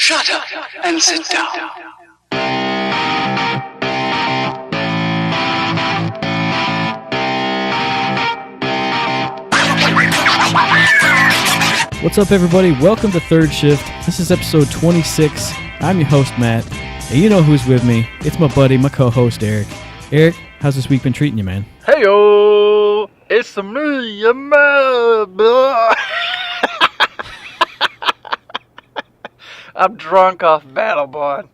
Shut up and sit down. What's up, everybody? Welcome to THiRD SHiFT. This is episode 26. I'm your host, Matt, and you know who's with me. It's my buddy, my co-host, Eric. Eric, how's this week been treating you, man? Hey-o! It's me, your man. I'm drunk off Battleborn.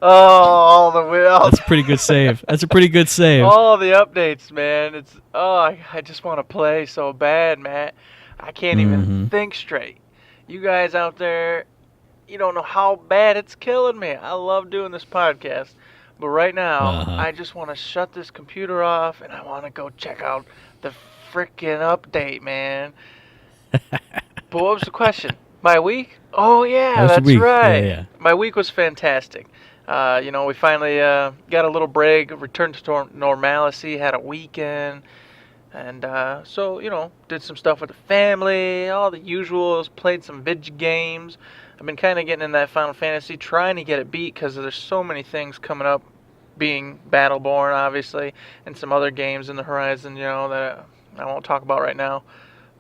Oh, all the way out. That's a pretty good save. That's a pretty good save. All the updates, man. I just want to play so bad, Matt. I can't even think straight. You guys out there, you don't know how bad it's killing me. I love doing this podcast. But right now, I just want to shut this computer off, and I want to go check out the frickin' update, man. But what was the question? My week? Oh, yeah, that's right. Yeah. My week was fantastic. We finally got a little break, returned to normalcy, had a weekend. And did some stuff with the family, all the usuals, played some video games. I've been kind of getting in that Final Fantasy, trying to get it beat because there's so many things coming up, being Battleborn, obviously, and some other games in the horizon, that I won't talk about right now.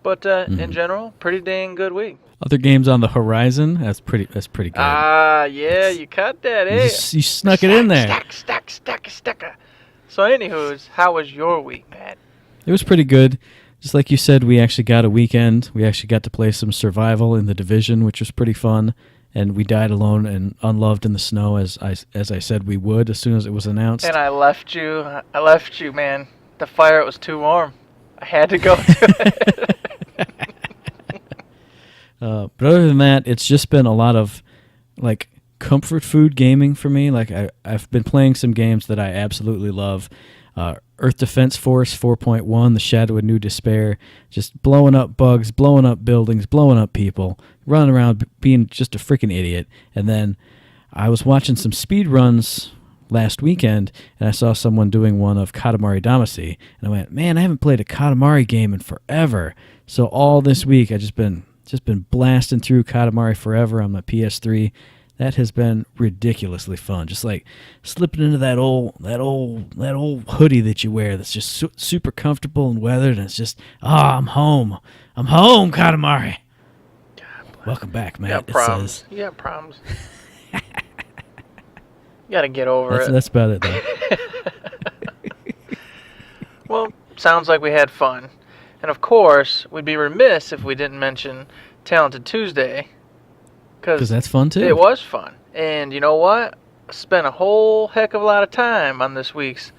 But in general, pretty dang good week. Other games on the horizon? That's pretty good. Yeah, you caught that, eh? You snuck it in there. Stack. So, anywho's, how was your week, Matt? It was pretty good. Just like you said, we actually got a weekend. We actually got to play some survival in the Division, which was pretty fun. And we died alone and unloved in the snow, as I said we would as soon as it was announced. And I left you, man. The fire, it was too warm. I had to go to it. But other than that, it's just been a lot of comfort food gaming for me. I've been playing some games that I absolutely love. Earth Defense Force 4.1, The Shadow of New Despair, just blowing up bugs, blowing up buildings, blowing up people, running around being just a freaking idiot. And then I was watching some speed runs last weekend, and I saw someone doing one of Katamari Damacy, and I went, man, I haven't played a Katamari game in forever. So all this week I just been blasting through Katamari Forever on my PS3. That has been ridiculously fun. Just like slipping into that old hoodie that you wear that's just super comfortable and weathered, and it's just, I'm home. I'm home, Katamari. Welcome back, man. You got problems. You got to get over it. That's about it, though. Well, sounds like we had fun. And of course, we'd be remiss if we didn't mention Talented Tuesday. Because that's fun, too. It was fun. And you know what? I spent a whole heck of a lot of time on this week's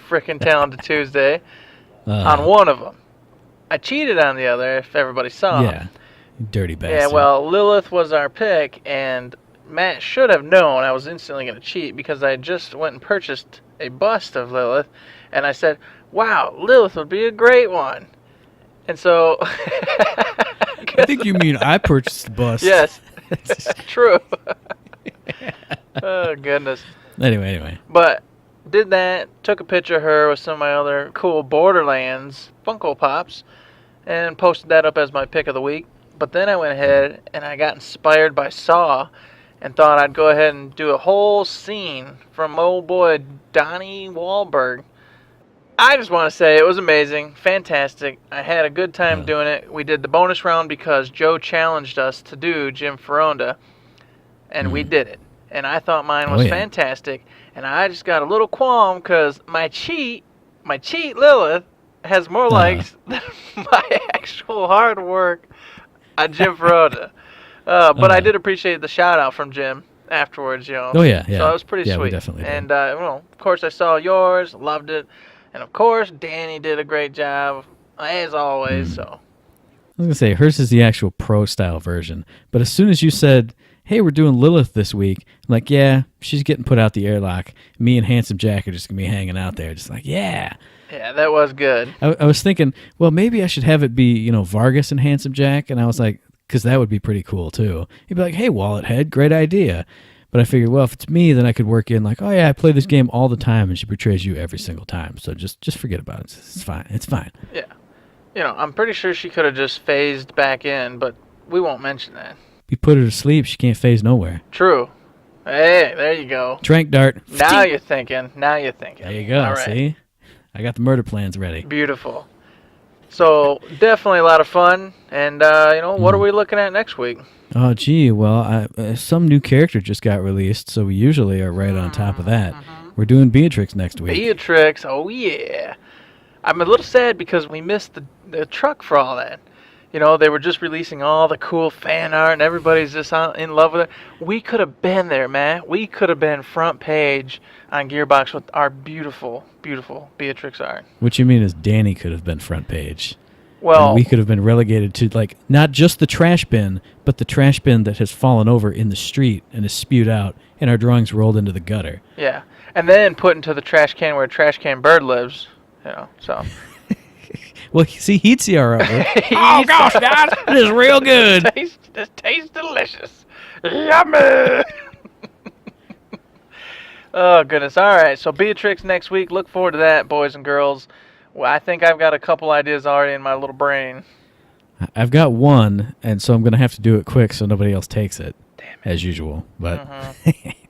frickin' Talented Tuesday on one of them. I cheated on the other, if everybody saw. Yeah, you dirty bastard. Yeah, well, Lilith was our pick, and Matt should have known I was instantly going to cheat because I just went and purchased a bust of Lilith, and I said, wow, Lilith would be a great one. And so... I think you mean I purchased the bust. Yes. True. Oh, goodness. Anyway. But did that, took a picture of her with some of my other cool Borderlands Funko Pops, and posted that up as my pick of the week. But then I went ahead and I got inspired by Saw and thought I'd go ahead and do a whole scene from old boy Donnie Wahlberg. I just want to say it was amazing, fantastic. I had a good time doing it. We did the bonus round because Joe challenged us to do Jim Foronda, and we did it. And I thought mine was fantastic. And I just got a little qualm because my cheat Lilith has more likes than my actual hard work on Jim Foronda. But I did appreciate the shout out from Jim afterwards, Oh yeah. So that was pretty sweet. We definitely did. And of course I saw yours, loved it. And, of course, Danny did a great job, as always. So I was going to say, hers is the actual pro-style version. But as soon as you said, hey, we're doing Lilith this week, I'm like, yeah, she's getting put out the airlock. Me and Handsome Jack are just going to be hanging out there. Just like, yeah. Yeah, that was good. I was thinking, well, maybe I should have it be, Vargas and Handsome Jack. And I was like, because that would be pretty cool, too. He'd be like, hey, Wallet Head, great idea. But I figured, well, if it's me, then I could work in like, oh yeah, I play this game all the time, and she betrays you every single time. So just forget about it. It's fine. It's fine. Yeah. I'm pretty sure she could have just phased back in, but we won't mention that. We put her to sleep. She can't phase nowhere. True. Hey, there you go. Trank dart. Now you're thinking. There you go. All right. See? I got the murder plans ready. Beautiful. So, definitely a lot of fun. And, what are we looking at next week? Oh, gee. Well, some new character just got released, so we usually are right on top of that. We're doing Beatrix next week. Beatrix. Oh, yeah. I'm a little sad because we missed the truck for all that. They were just releasing all the cool fan art, and everybody's just in love with it. We could have been there, Matt. We could have been front page on Gearbox with our beautiful, beautiful Beatrix art. What you mean is Danny could have been front page. Well, and we could have been relegated to, not just the trash bin, but the trash bin that has fallen over in the street and is spewed out, and our drawings rolled into the gutter. Yeah, and then put into the trash can where a trash can bird lives, so... Well, see, he'd see our artwork. Oh, gosh, guys, it is real good. This tastes delicious. Yummy. Oh, goodness. All right, so Beatrix next week. Look forward to that, boys and girls. Well, I think I've got a couple ideas already in my little brain. I've got one, and so I'm going to have to do it quick so nobody else takes it, as usual. But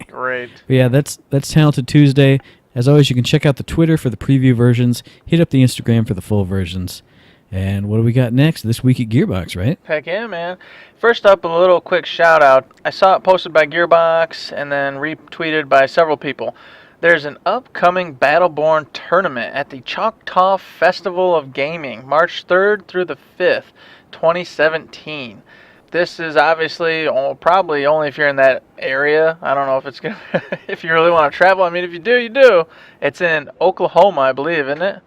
Great. But yeah, that's Talented Tuesday. As always, you can check out the Twitter for the preview versions, hit up the Instagram for the full versions. And what do we got next? This week at Gearbox, right? Heck yeah, man. First up, a little quick shout-out. I saw it posted by Gearbox and then retweeted by several people. There's an upcoming Battleborn tournament at the Choctaw Festival of Gaming, March 3rd through the 5th, 2017. This is obviously probably only if you're in that area. I don't know if it's gonna if you really want to travel. I mean, if you do, you do. It's in Oklahoma, I believe, isn't it?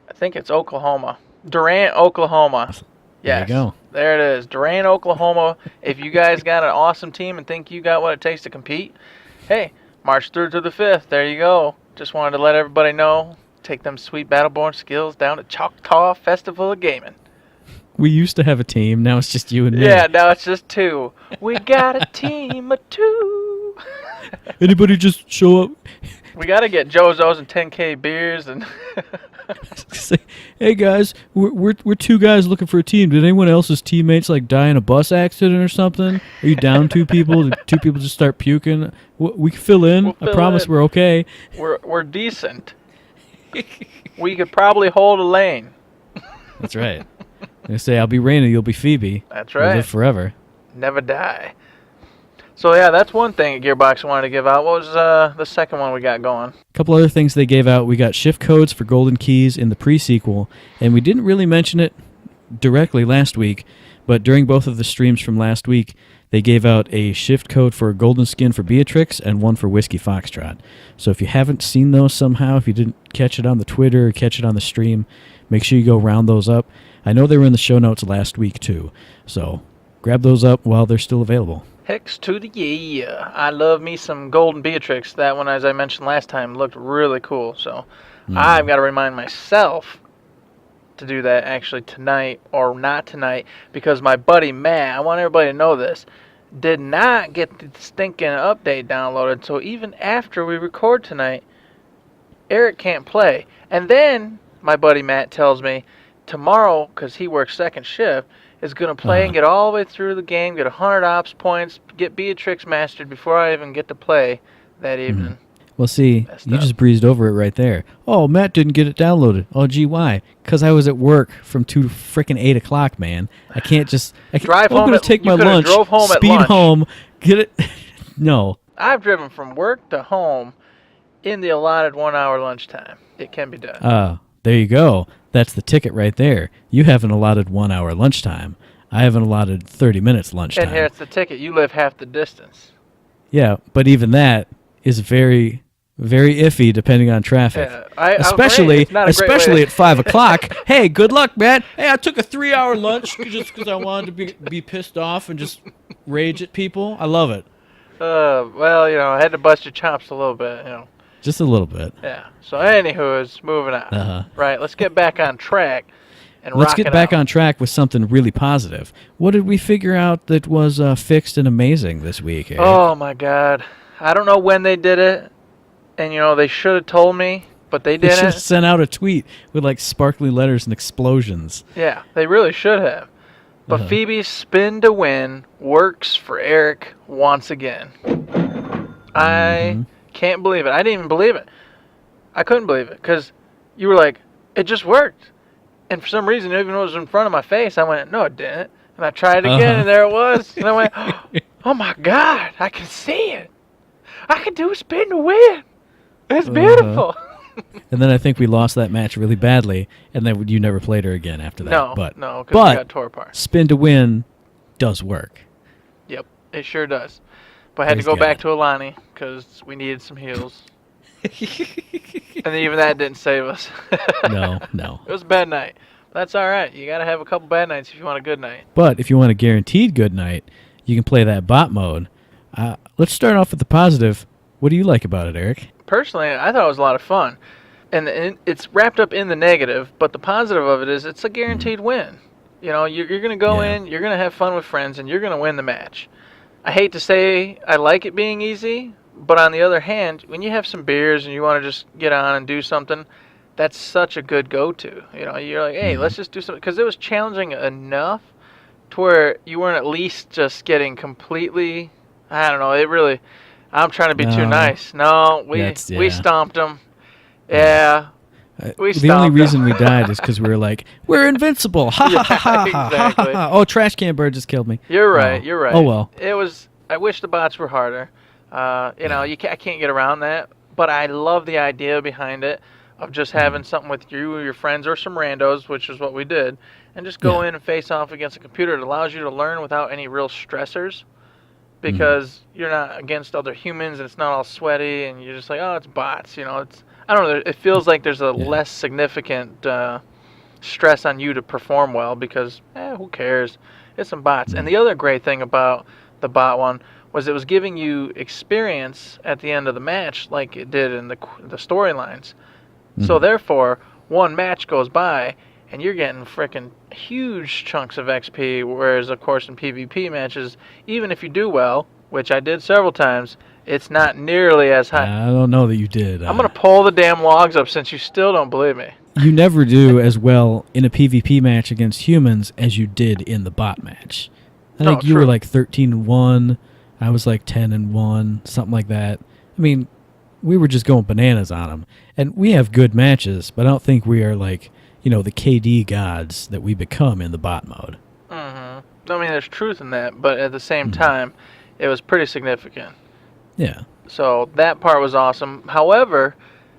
I think it's Oklahoma. Durant, Oklahoma. Yes. There you go. There it is. Durant, Oklahoma. If you guys got an awesome team and think you got what it takes to compete, hey, March 3rd to the 5th. There you go. Just wanted to let everybody know. Take them sweet Battleborn skills down to Choctaw Festival of Gaming. We used to have a team. Now it's just you and me. Yeah, now it's just two. We got a team of two. Anybody just show up? We got to get Jozo's and 10K beers and... Say, hey guys, we're two guys looking for a team. Did anyone else's teammates die in a bus accident or something? Are you down two people? Did two people just start puking? We can fill in. I promise we're okay. We're decent. We could probably hold a lane. That's right. They say I'll be Raina, you'll be Phoebe. That's right. We'll live forever. Never die. So yeah, that's one thing at Gearbox I wanted to give out. What was the second one we got going? A couple other things they gave out. We got shift codes for golden keys in the pre-sequel, and we didn't really mention it directly last week, but during both of the streams from last week, they gave out a shift code for a golden skin for Beatrix and one for Whiskey Foxtrot. So if you haven't seen those somehow, if you didn't catch it on the Twitter or catch it on the stream, make sure you go round those up. I know they were in the show notes last week too, so grab those up while they're still available. Hex to the yeah. I love me some Golden Beatrix. That one, as I mentioned last time, looked really cool. So I've got to remind myself to do that actually tonight, or not tonight, because my buddy Matt, I want everybody to know this, did not get the stinking update downloaded. So even after we record tonight, Eric can't play. And then my buddy Matt tells me tomorrow, because he works second shift, is going to play and get all the way through the game, get 100 ops points, get Beatrix mastered before I even get to play that evening. Well, see, you just breezed over it right there. Oh, Matt didn't get it downloaded. Oh, gee, why? Because I was at work from 2 to frickin' 8 o'clock, man. I can't just... Drive home. I'm going to take my lunch, speed home, get it... No. I've driven from work to home in the allotted 1 hour lunchtime. It can be done. There you go. That's the ticket right there. You have an allotted 1 hour lunchtime. I have an allotted 30 minutes lunchtime. And here's the ticket. You live half the distance. Yeah, but even that is very, very iffy depending on traffic. Yeah, especially at 5 o'clock. Hey, good luck, man. Hey, I took a 3 hour lunch just because I wanted to be pissed off and just rage at people. I love it. Well, I had to bust your chops a little bit, Just a little bit. Yeah. So, anywho, it's moving on. Right, let's get back on track. Let's get back on track with something really positive. What did we figure out that was fixed and amazing this week, Eric? Oh, my God. I don't know when they did it, and, they should have told me, but they didn't. They should have sent out a tweet with, sparkly letters and explosions. Yeah, they really should have. But Phoebe's spin to win works for Eric once again. I can't believe it. I didn't even believe it. I couldn't believe it because you were like, it just worked. And for some reason, even though it was in front of my face, I went, no, it didn't. And I tried again, and there it was. And I went, oh my God, I can see it. I can do a spin to win. It's beautiful. And then I think we lost that match really badly, and then you never played her again after that. No, because we got tore apart. Spin to win does work. Yep, it sure does. But I had to go back to Alani because we needed some heals. And even that didn't save us. No. It was a bad night. That's all right. You got to have a couple bad nights if you want a good night. But if you want a guaranteed good night, you can play that bot mode. Let's start off with the positive. What do you like about it, Eric? Personally, I thought it was a lot of fun. And it's wrapped up in the negative, but the positive of it is it's a guaranteed win. You know, you're going to go in, you're going to have fun with friends, and you're going to win the match. I hate to say I like it being easy, but on the other hand, when you have some beers and you want to just get on and do something, that's such a good go-to. You know, you're like, hey, let's just do something. Because it was challenging enough to where you weren't at least just getting completely, I don't know, it really... I'm trying to be too nice. No, we stomped them. Yeah, we stomped the only reason we died is because we were like, we're invincible. Ha ha ha exactly. ha. Oh, trash can bird just killed me. You're right. You're right. Oh well. It was. I wish the bots were harder. You know, I can't get around that. But I love the idea behind it of just having something with you or your friends or some randos, which is what we did, and just go in and face off against a computer. It allows you to learn without any real stressors. Because you're not against other humans and it's not all sweaty and you're just like, oh, it's bots. You know, I don't know. It feels like there's a less significant stress on you to perform well because, who cares? It's some bots. And the other great thing about the bot one was it was giving you experience at the end of the match like it did in the storylines. So therefore, one match goes by and you're getting freaking huge chunks of XP, whereas, of course, in PvP matches, even if you do well, which I did several times, it's not nearly as high. I don't know that you did. I'm going to pull the damn logs up since you still don't believe me. You never do as well in a PvP match against humans as you did in the bot match. I think you were like 13-1, I was like 10-1, something like that. I mean, we were just going bananas on them. And we have good matches, but I don't think we are like... you know, the KD gods that we become in the bot mode. I mean, there's truth in that, but at the same time, it was pretty significant. Yeah. So that part was awesome. However,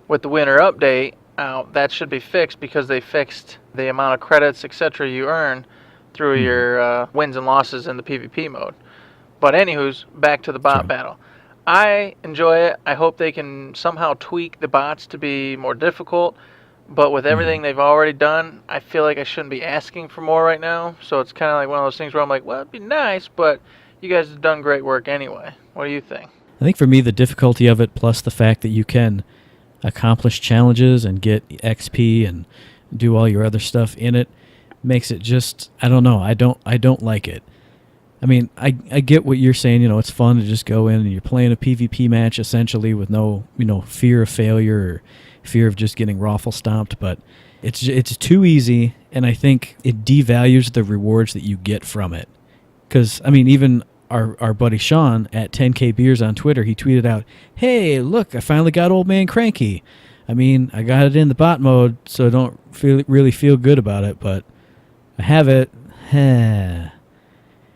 with the winter update, that should be fixed because they fixed the amount of credits, etc. you earn through your wins and losses in the PvP mode. But anywho's, back to the bot battle. I enjoy it. I hope they can somehow tweak the bots to be more difficult. But with everything they've already done, I feel like I shouldn't be asking for more right now. So it's kind of like one of those things where I'm like, well, it'd be nice, but you guys have done great work anyway. What do you think? I think for me, the difficulty of it, plus the fact that you can accomplish challenges and get XP and do all your other stuff in it, makes it just, I don't know, I don't like it. I mean, I get what you're saying, you know, it's fun to just go in and you're playing a PvP match essentially with no, you know, fear of failure or fear of just getting raffle stomped, but it's too easy, and I think it devalues the rewards that you get from it. Because, I mean, even our buddy Sean at 10K Beers on Twitter, he tweeted out, hey, look, I finally got Old Man Cranky. I mean, I got it in the bot mode, so I don't really feel good about it, but I have it. And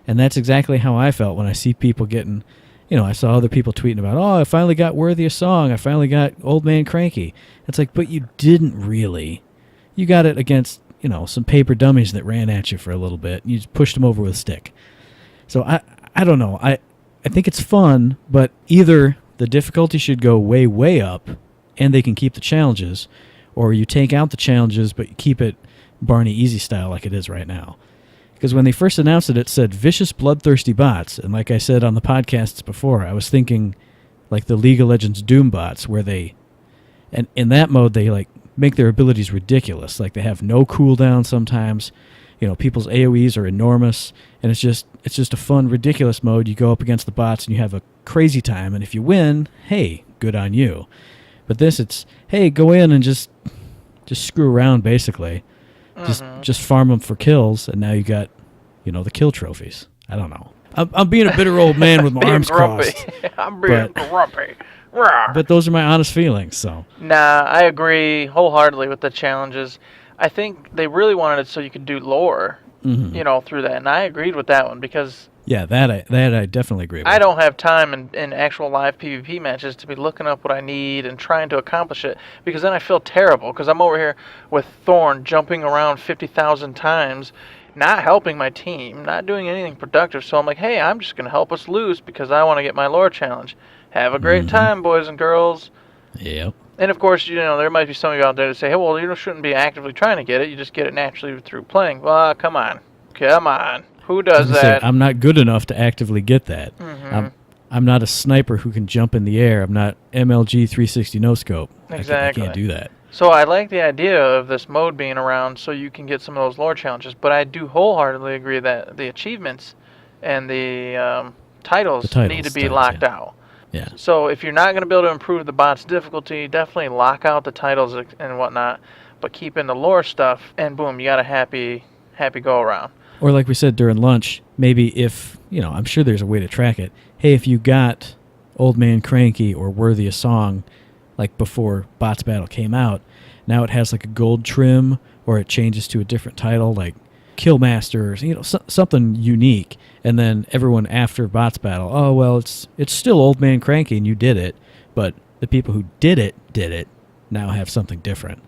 that's exactly how I felt when I see people getting... You know, I saw other people tweeting about, oh, I finally got Worthy a Song. I finally got Old Man Cranky. It's like, but you didn't really. You got it against, you know, some paper dummies that ran at you for a little bit. You just pushed them over with a stick. So I don't know. I think it's fun, but either the difficulty should go way, way up and they can keep the challenges, or you take out the challenges but you keep it Barney Easy style like it is right now. Because when they first announced it, it said vicious, bloodthirsty bots. And like I said on the podcasts before, I was thinking like the League of Legends Doom bots where they, and in that mode, they like make their abilities ridiculous. Like they have no cooldown sometimes. You know, people's AoEs are enormous. And it's just a fun, ridiculous mode. You go up against the bots and you have a crazy time. And if you win, hey, good on you. But this, it's, hey, go in and just screw around basically. Just farm them for kills, and now you got the kill trophies. I don't know. I'm being a bitter old man with my arms grumpy. crossed. I'm being grumpy. Rawr. But those are my honest feelings. So Nah, I agree wholeheartedly with the challenges. I think they really wanted it so you could do lore, through that, and I agreed with that one because yeah, that I definitely agree with. I don't have time in actual live PvP matches to be looking up what I need and trying to accomplish it, because then I feel terrible because I'm over here with Thorn jumping around 50,000 times, not helping my team, not doing anything productive. So I'm like, hey, I'm just going to help us lose because I want to get my lore challenge. Have a great time, boys and girls. Yep. And of course, there might be some of you out there that say, hey, well, you shouldn't be actively trying to get it. You just get it naturally through playing. Well, come on. Who does that? I'm not good enough to actively get that. I'm not a sniper who can jump in the air. I'm not MLG 360 no scope. Exactly. I can't do that. So I like the idea of this mode being around so you can get some of those lore challenges, but I do wholeheartedly agree that the achievements and the titles need to be locked out. Yeah. So if you're not going to be able to improve the bot's difficulty, definitely lock out the titles and whatnot, but keep in the lore stuff, and boom, you got a happy go around. Or like we said during lunch, maybe if, I'm sure there's a way to track it. Hey, if you got Old Man Cranky or Worthy a Song, like before Bots Battle came out, now it has like a gold trim, or it changes to a different title, like Killmaster, or, something unique. And then everyone after Bots Battle, oh, well, it's still Old Man Cranky and you did it, but the people who did it now have something different.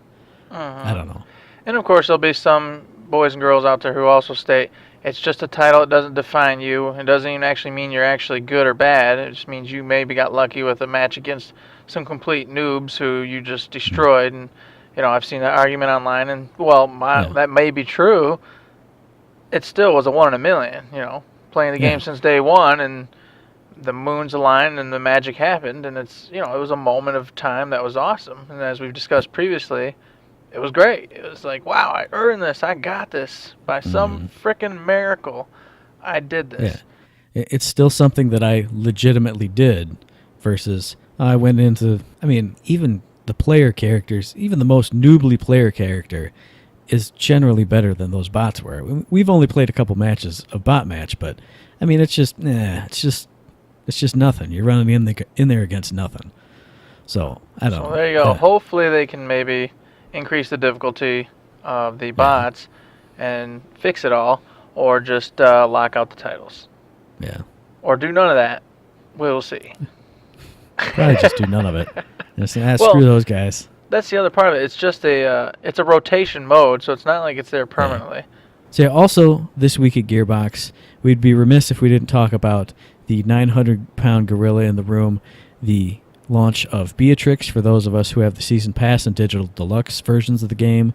I don't know. And of course, there'll be some boys and girls out there who also state it's just a title. It doesn't define you. It doesn't even actually mean you're actually good or bad. It just means you maybe got lucky with a match against some complete noobs who you just destroyed. And I've seen that argument online, and that may be true. It still was a 1 in a million. Playing the game since day one, and the moons aligned and the magic happened, and it was a moment of time that was awesome. And as we've discussed previously, it was great. It was like, wow, I earned this. I got this. By some frickin' miracle, I did this. Yeah. It's still something that I legitimately did versus I went into, even the player characters, even the most noobly player character is generally better than those bots were. We've only played a couple matches of bot match, but it's just nothing. You're running in there against nothing. So I don't know. So there you go. Hopefully they can maybe increase the difficulty of the bots and fix it all, or just lock out the titles. Yeah. Or do none of that. We'll see. Probably just do none of it. Screw those guys. That's the other part of it. It's just it's a rotation mode, so it's not like it's there permanently. So also, this week at Gearbox, we'd be remiss if we didn't talk about the 900-pound gorilla in the room, the launch of Beatrix for those of us who have the Season Pass and Digital Deluxe versions of the game,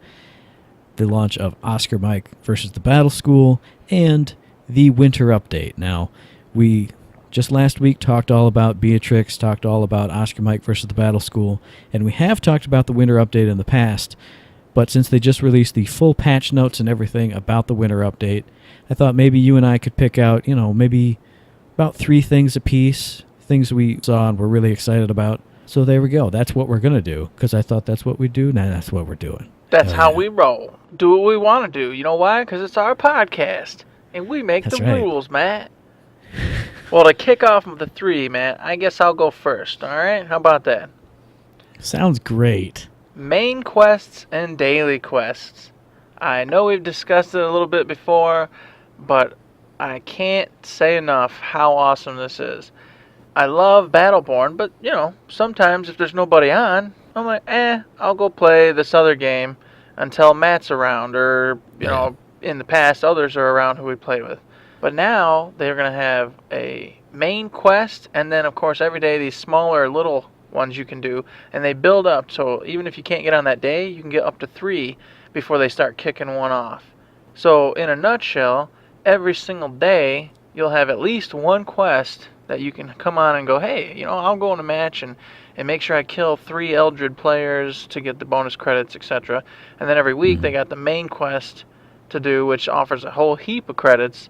the launch of Oscar Mike versus the Battle School, and the Winter Update. Now, we just last week talked all about Beatrix, talked all about Oscar Mike versus the Battle School, and we have talked about the Winter Update in the past, but since they just released the full patch notes and everything about the Winter Update, I thought maybe you and I could pick out, maybe about 3 things apiece, things we saw and were really excited about. So there we go. That's what we're going to do, because I thought that's what we'd do. Now that's what we're doing. That's how we roll. Do what we want to do. You know why? Because it's our podcast, and we make the rules, Matt. Well, to kick off with the 3, Matt, I guess I'll go first, all right? How about that? Sounds great. Main quests and daily quests. I know we've discussed it a little bit before, but I can't say enough how awesome this is. I love Battleborn, but, sometimes if there's nobody on, I'm like, I'll go play this other game until Matt's around, or, in the past, others are around who we play with. But now they're going to have a main quest, and then, of course, every day these smaller little ones you can do, and they build up. So even if you can't get on that day, you can get up to 3 before they start kicking one off. So in a nutshell, every single day you'll have at least one quest that you can come on and go, hey, I'll go in a match and make sure I kill 3 Eldred players to get the bonus credits, etc. And then every week they got the main quest to do, which offers a whole heap of credits,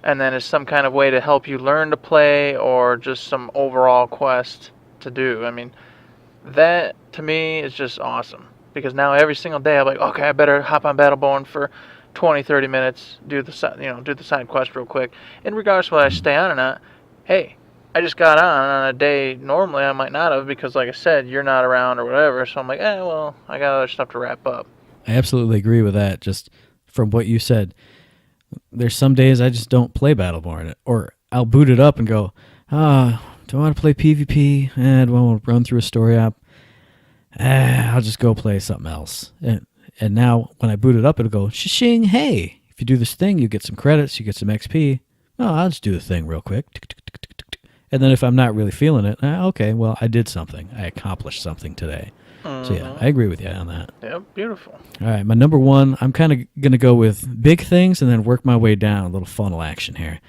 and then is some kind of way to help you learn to play, or just some overall quest to do. That to me is just awesome, because now every single day I'm like, okay, I better hop on Battleborn for 20, 30 minutes, do the side quest real quick. In regards to whether I stay on or not, hey, I just got on a day normally I might not have because, like I said, you're not around or whatever. So I'm like, well, I got other stuff to wrap up. I absolutely agree with that. Just from what you said, there's some days I just don't play Battleborn, or I'll boot it up and go, do I want to play PvP? Do I want to run through a story app? I'll just go play something else. And now when I boot it up, it'll go, shing, hey, if you do this thing, you get some credits, you get some XP. Oh, I'll just do the thing real quick. And then if I'm not really feeling it, okay, well, I did something. I accomplished something today. So yeah, I agree with you on that. Yep, beautiful. All right, my number one, I'm kind of going to go with big things and then work my way down, a little funnel action here.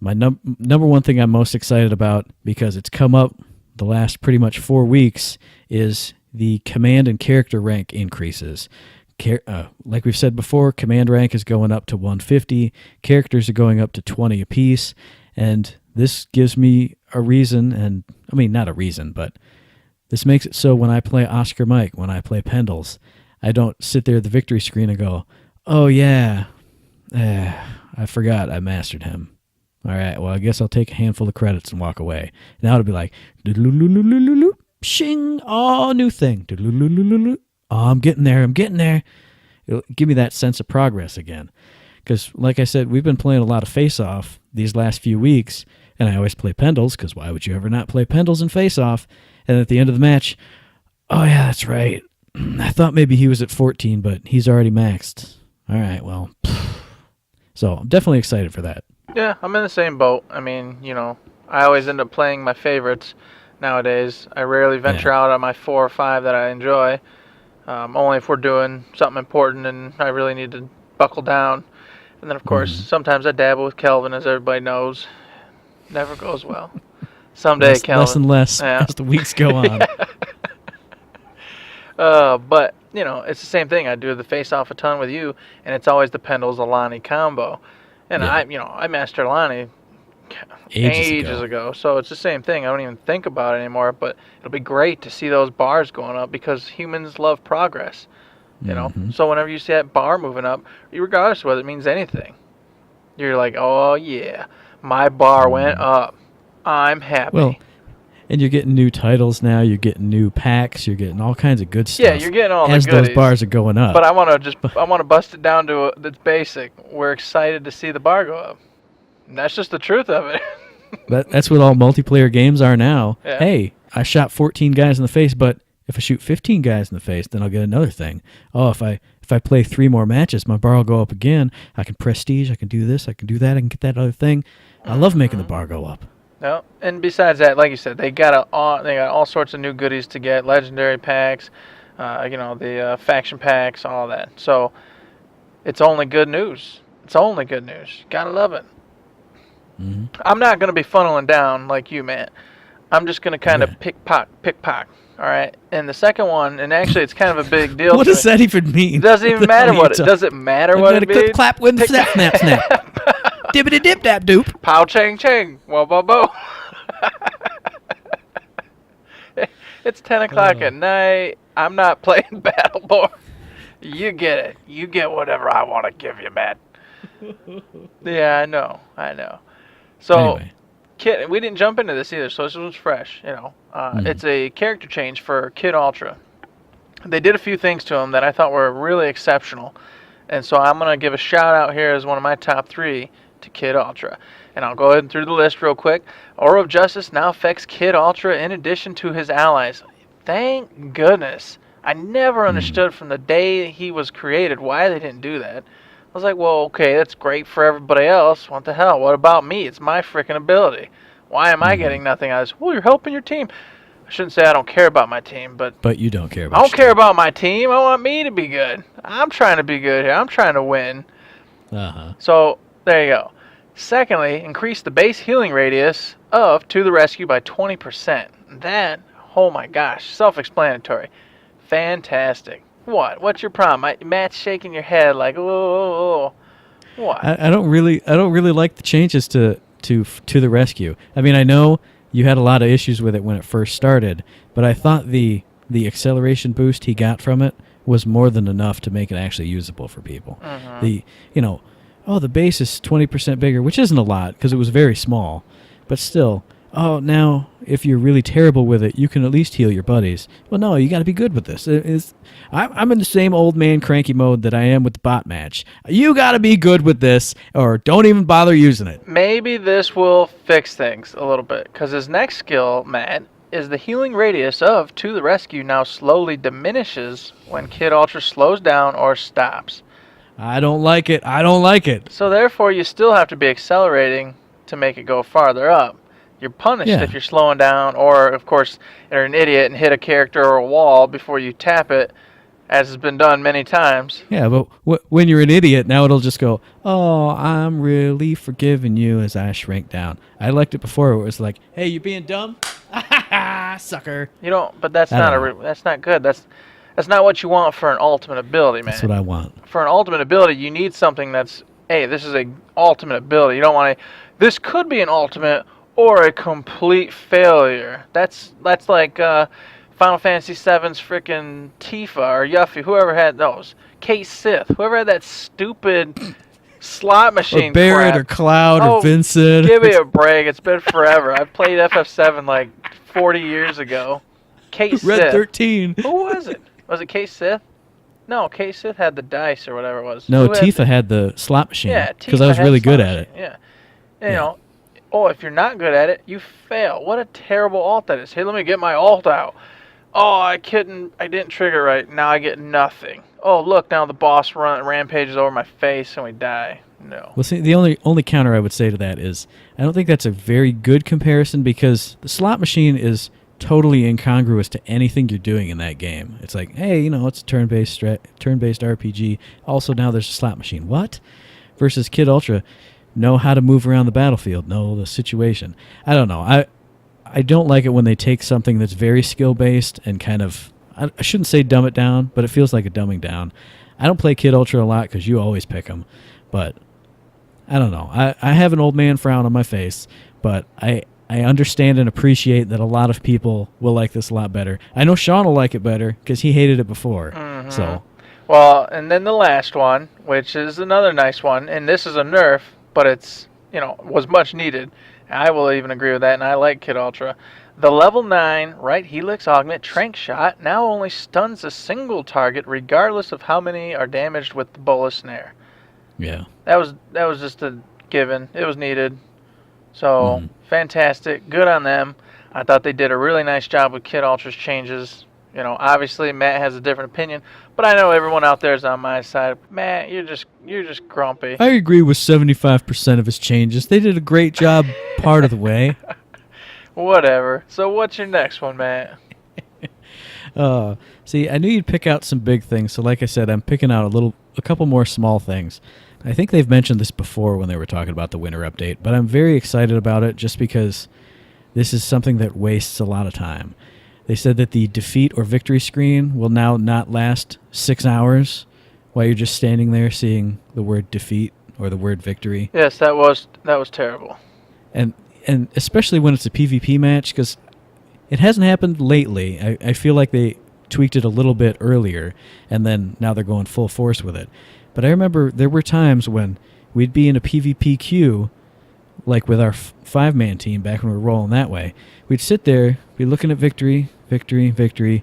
My number one thing I'm most excited about, because it's come up the last pretty much 4 weeks, is the command and character rank increases. Like we've said before, command rank is going up to 150, characters are going up to 20 apiece, and this gives me a reason, and I mean, not a reason, but this makes it so when I play Oscar Mike, when I play Pendles, I don't sit there at the victory screen and go, oh yeah, I forgot I mastered him. All right, well, I guess I'll take a handful of credits and walk away. Now it'll be like, shing, oh, new thing. Oh, I'm getting there. It'll give me that sense of progress again. Because, like I said, we've been playing a lot of Face-Off these last few weeks, and I always play Pendles, because why would you ever not play Pendles and Face-Off? And at the end of the match, oh yeah, that's right. I thought maybe he was at 14, but he's already maxed. All right, well. So I'm definitely excited for that. Yeah, I'm in the same boat. I mean, I always end up playing my favorites nowadays. I rarely venture out on my 4 or 5 that I enjoy. Only if we're doing something important and I really need to buckle down. And then, of course, sometimes I dabble with Kelvin, as everybody knows. Never goes well. Someday, Kelvin. Less and less as the weeks go on. But, it's the same thing. I do the face-off a ton with you, and it's always the Pendles Alani combo. And I mastered Alani ages ago. So it's the same thing. I don't even think about it anymore, but it'll be great to see those bars going up because humans love progress. So whenever you see that bar moving up, regardless of whether it means anything, you're like, oh yeah, my bar went up. I'm happy. Well, and you're getting new titles now. You're getting new packs. You're getting all kinds of good stuff. Yeah, you're getting all the goodies. As those bars are going up. But I want to bust it down to the basic. We're excited to see the bar go up. And that's just the truth of it. That's what all multiplayer games are now. Yeah. Hey, I shot 14 guys in the face, but if I shoot 15 guys in the face, then I'll get another thing. Oh, if I play 3 more matches, my bar will go up again. I can prestige. I can do this. I can do that. I can get that other thing. I love making the bar go up. No, and besides that, like you said, they got all sorts of new goodies to get, legendary packs, the faction packs, all that. So it's only good news. Gotta love it. Mm-hmm. I'm not gonna be funneling down like you, man. I'm just gonna kind of pick pock. All right. And the second one, and actually, it's kind of a big deal. What does that even mean? It doesn't even matter what it. Does it matter what it means? Clap, win, snap, snap, snap. Dippity dip dap doop. Pow chang chang. Whoa whoa whoa. It's 10 o'clock at night. I'm not playing Battleborn. You get it. You get whatever I want to give you, man. Yeah, I know. So, anyway. Kid, we didn't jump into this either, so this was fresh. It's a character change for Kid Ultra. They did a few things to him that I thought were really exceptional, and so I'm gonna give a shout out here as one of my top 3 to Kid Ultra. And I'll go ahead and through the list real quick. Aura of Justice now affects Kid Ultra in addition to his allies. Thank goodness. I never understood from the day he was created why they didn't do that. I was like, well, okay, that's great for everybody else. What the hell? What about me? It's my freaking ability. Why am I getting nothing out of this? Well, you're helping your team. I shouldn't say I don't care about my team, but you don't care about I don't care about my team. I want me to be good. I'm trying to be good here. I'm trying to win. So, there you go. Secondly, increase the base healing radius of To the Rescue by 20%. That, oh my gosh, self-explanatory. Fantastic. What? What's your problem? Matt's shaking your head like, whoa. What? I don't really like the changes to the Rescue. I mean, I know you had a lot of issues with it when it first started, but I thought the acceleration boost he got from it was more than enough to make it actually usable for people. The the base is 20% bigger, which isn't a lot because it was very small, but still. Oh, now if you're really terrible with it, you can at least heal your buddies. Well, no, you got to be good with this. I'm in the same old man cranky mode that I am with the bot match. You got to be good with this, or don't even bother using it. Maybe this will fix things a little bit, because his next skill, Matt, is the healing radius of To the Rescue now slowly diminishes when Kid Ultra slows down or stops. I don't like it. So therefore, you still have to be accelerating to make it go farther up. You're punished if you're slowing down, or, of course, you're an idiot and hit a character or a wall before you tap it, as has been done many times. Yeah, but when you're an idiot, now it'll just go, oh, I'm really forgiving you as I shrink down. I liked it before. It was like, hey, you being dumb? Sucker. You don't, but that's that's not good. That's not what you want for an ultimate ability, man. That's what I want. For an ultimate ability, you need something that's, hey, this is an ultimate ability. You don't want to, this could be an ultimate or a complete failure. That's like Final Fantasy VII's freaking Tifa or Yuffie, whoever had those. Kate Sith, whoever had that stupid slot machine or Barrett crap. Or Cloud or Vincent. Give me a break. It's been forever. I played FF7 like 40 years ago. Kate Sith. Red 13. Who was it? Was it Kate Sith? No, Kate Sith had the dice or whatever it was. No, Tifa had the slot machine. Yeah, because I was really good at it. Yeah. You know, if you're not good at it, you fail. What a terrible ult that is. Hey, let me get my ult out. Oh, I didn't trigger right. Now I get nothing. Oh, look, now the boss rampages over my face and we die. No. Well, see, the only counter I would say to that is I don't think that's a very good comparison because the slot machine is totally incongruous to anything you're doing in that game. It's like, hey, it's a turn-based RPG. Also, now there's a slot machine. What? Versus Kid Ultra, know how to move around the battlefield, know the situation. I don't know. I don't like it when they take something that's very skill-based and kind of, I shouldn't say dumb it down, but it feels like a dumbing down. I don't play Kid Ultra a lot because you always pick them, but I don't know. I have an old man frown on my face, but I understand and appreciate that a lot of people will like this a lot better. I know Sean will like it better because he hated it before. Mm-hmm. So, well, and then the last one, which is another nice one, and this is a nerf, but it's, was much needed. I will even agree with that, and I like Kid Ultra. The level 9 right helix augment trank shot now only stuns a single target regardless of how many are damaged with the bullet snare. Yeah. That was just a given. It was needed. So, fantastic. Good on them. I thought they did a really nice job with Kid Ultra's changes. Obviously Matt has a different opinion, but I know everyone out there is on my side. Matt, you're just grumpy. I agree with 75% of his changes. They did a great job part of the way. Whatever. So what's your next one, Matt? See, I knew you'd pick out some big things, so like I said, I'm picking out a couple more small things. I think they've mentioned this before when they were talking about the winter update, but I'm very excited about it just because this is something that wastes a lot of time. They said that the defeat or victory screen will now not last 6 hours while you're just standing there seeing the word defeat or the word victory. Yes, that was terrible. And especially when it's a PvP match, because it hasn't happened lately. I feel like they tweaked it a little bit earlier, and then now they're going full force with it. But I remember there were times when we'd be in a PvP queue, like with our 5-man team back when we were rolling that way. We'd sit there, be looking at victory, victory, victory.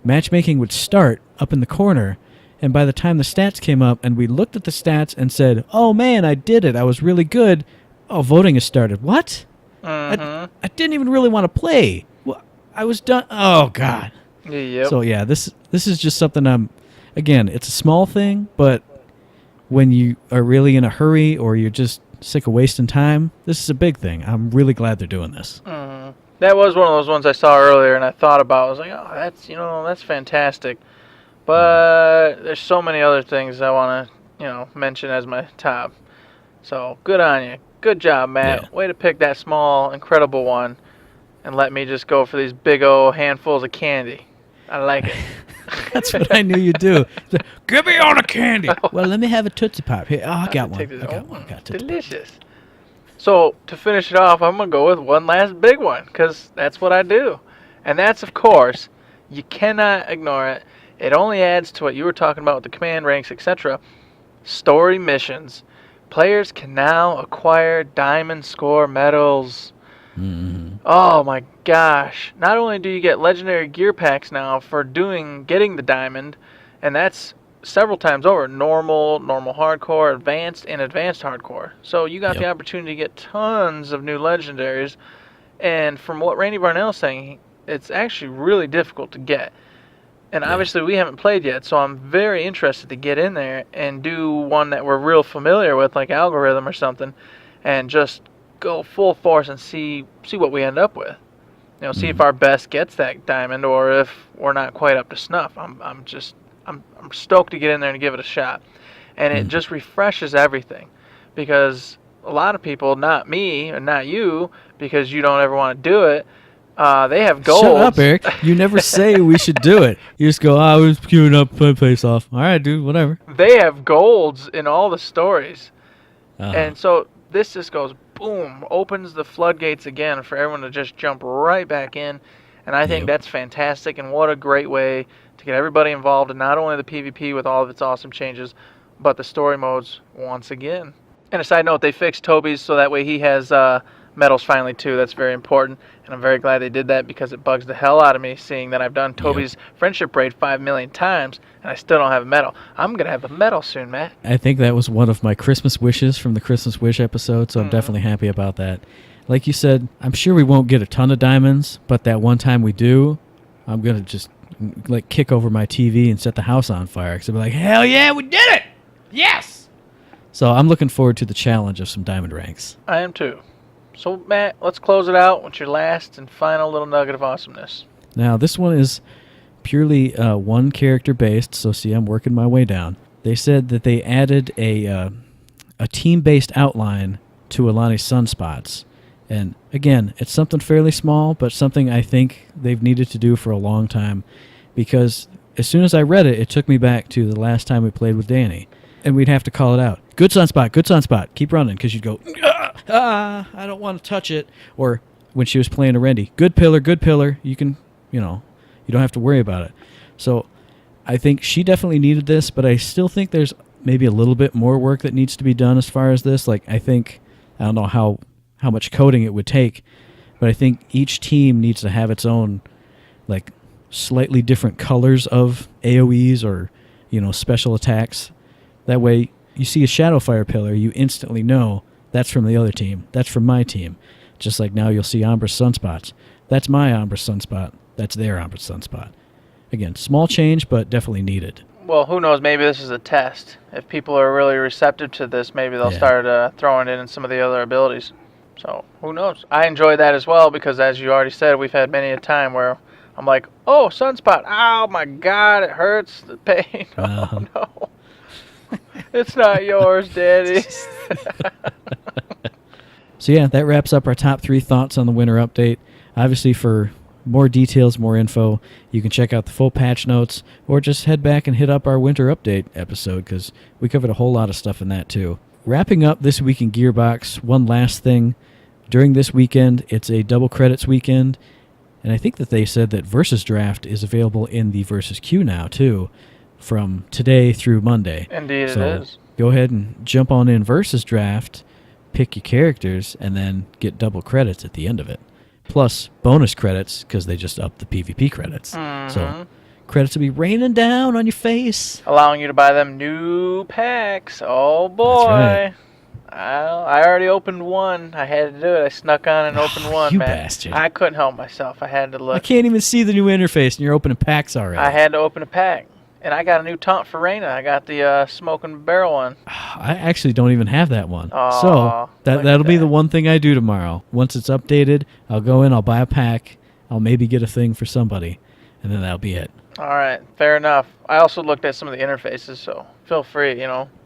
Matchmaking would start up in the corner, and by the time the stats came up and we looked at the stats and said, oh man, I did it, I was really good, oh, voting has started. What? I didn't even really want to play. Well, I was done. Oh, God. Yep. So, yeah, this is just something again, it's a small thing, but when you are really in a hurry or you're just sick of wasting time, this is a big thing. I'm really glad they're doing this. That was one of those ones I saw earlier and I thought about. I was like, oh, that's fantastic. But there's so many other things I want to, mention as my top. So, good on you. Good job, Matt. Yeah. Way to pick that small, incredible one and let me just go for these big old handfuls of candy. I like it. That's what I knew you'd do. Give me all the candy. Well, let me have a Tootsie Pop. Here, I got one. I got delicious. So, to finish it off, I'm going to go with one last big one, because that's what I do. And that's, of course, you cannot ignore it. it only adds to what you were talking about with the command ranks, etc. Story missions. Players can now acquire diamond score medals. Mm-hmm. Oh my gosh. Not only do you get legendary gear packs now for getting the diamond, and that's several times over. Normal hardcore, advanced, and advanced hardcore. So you got the opportunity to get tons of new legendaries. And from what Randy Barnell's saying, it's actually really difficult to get. And obviously we haven't played yet, so I'm very interested to get in there and do one that we're real familiar with, like Algorithm or something, and just go full force and see what we end up with. You know, see if our best gets that diamond or if we're not quite up to snuff. I'm stoked to get in there and give it a shot. And it just refreshes everything, because a lot of people, not me and not you, because you don't ever want to do it, they have golds. Shut up, Eric. You never say we should do it. You just go, I was queuing up, my place off. All right, dude, whatever. They have golds in all the stories. And so this just goes, boom, opens the floodgates again for everyone to just jump right back in. And I think that's fantastic, and what a great way to get everybody involved in not only the PvP with all of its awesome changes, but the story modes once again. And a side note, they fixed Toby's so that way he has medals finally too. That's very important, and I'm very glad they did that, because it bugs the hell out of me seeing that I've done Toby's friendship raid 5 million times and I still don't have a medal. I'm going to have a medal soon, Matt. I think that was one of my Christmas wishes from the Christmas Wish episode, so I'm definitely happy about that. Like you said, I'm sure we won't get a ton of diamonds, but that one time we do, I'm going to just like kick over my TV and set the house on fire, because I'll be like, hell yeah, we did it! Yes! So I'm looking forward to the challenge of some diamond ranks. I am too. So, Matt, let's close it out with your last and final little nugget of awesomeness. Now, this one is purely one character based, so see, I'm working my way down. They said that they added a team-based outline to Alani's sunspots. And again, it's something fairly small, but something I think they've needed to do for a long time, because as soon as I read it, it took me back to the last time we played with Danny. And we'd have to call it out. Good sunspot, keep running, because you'd go, I don't want to touch it. Or when she was playing a Rendy, good pillar, you can, you don't have to worry about it. So I think she definitely needed this, but I still think there's maybe a little bit more work that needs to be done as far as this. Like, I don't know how much coding it would take, but I think each team needs to have its own, like, slightly different colors of AoEs or, special attacks. That way, you see a Shadowfire pillar, you instantly know that's from the other team. That's from my team. Just like now you'll see Umbra's sunspots. That's my Umbra sunspot. That's their Umbra sunspot. Again, small change, but definitely needed. Well, who knows? Maybe this is a test. If people are really receptive to this, maybe they'll start throwing it in some of the other abilities. So, who knows? I enjoy that as well, because as you already said, we've had many a time where I'm like, oh, sunspot. Oh, my God, it hurts. The pain. Oh, no. It's not yours, Daddy. So yeah, that wraps up our top 3 thoughts on the winter update. Obviously, for more details, more info, you can check out the full patch notes, or just head back and hit up our winter update episode, because we covered a whole lot of stuff in that too. Wrapping up this week in Gearbox, one last thing. During this weekend, it's a double credits weekend, and I think that they said that Versus Draft is available in the Versus queue now too, from today through Monday. Indeed, it is. Go ahead and jump on in Versus Draft, pick your characters, and then get double credits at the end of it. Plus bonus credits, because they just upped the PvP credits. So credits will be raining down on your face. Allowing you to buy them new packs. Oh, boy. That's right. I already opened one. I had to do it. I snuck on and opened one, you man. bastard. I couldn't help myself. I had to look. I can't even see the new interface, and you're opening packs already. I had to open a pack. And I got a new taunt for Reyna. I got the smoking barrel one. I actually don't even have that one. Aww, so that'll be the one thing I do tomorrow. Once it's updated, I'll go in, I'll buy a pack, I'll maybe get a thing for somebody, and then that'll be it. All right, fair enough. I also looked at some of the interfaces, so feel free,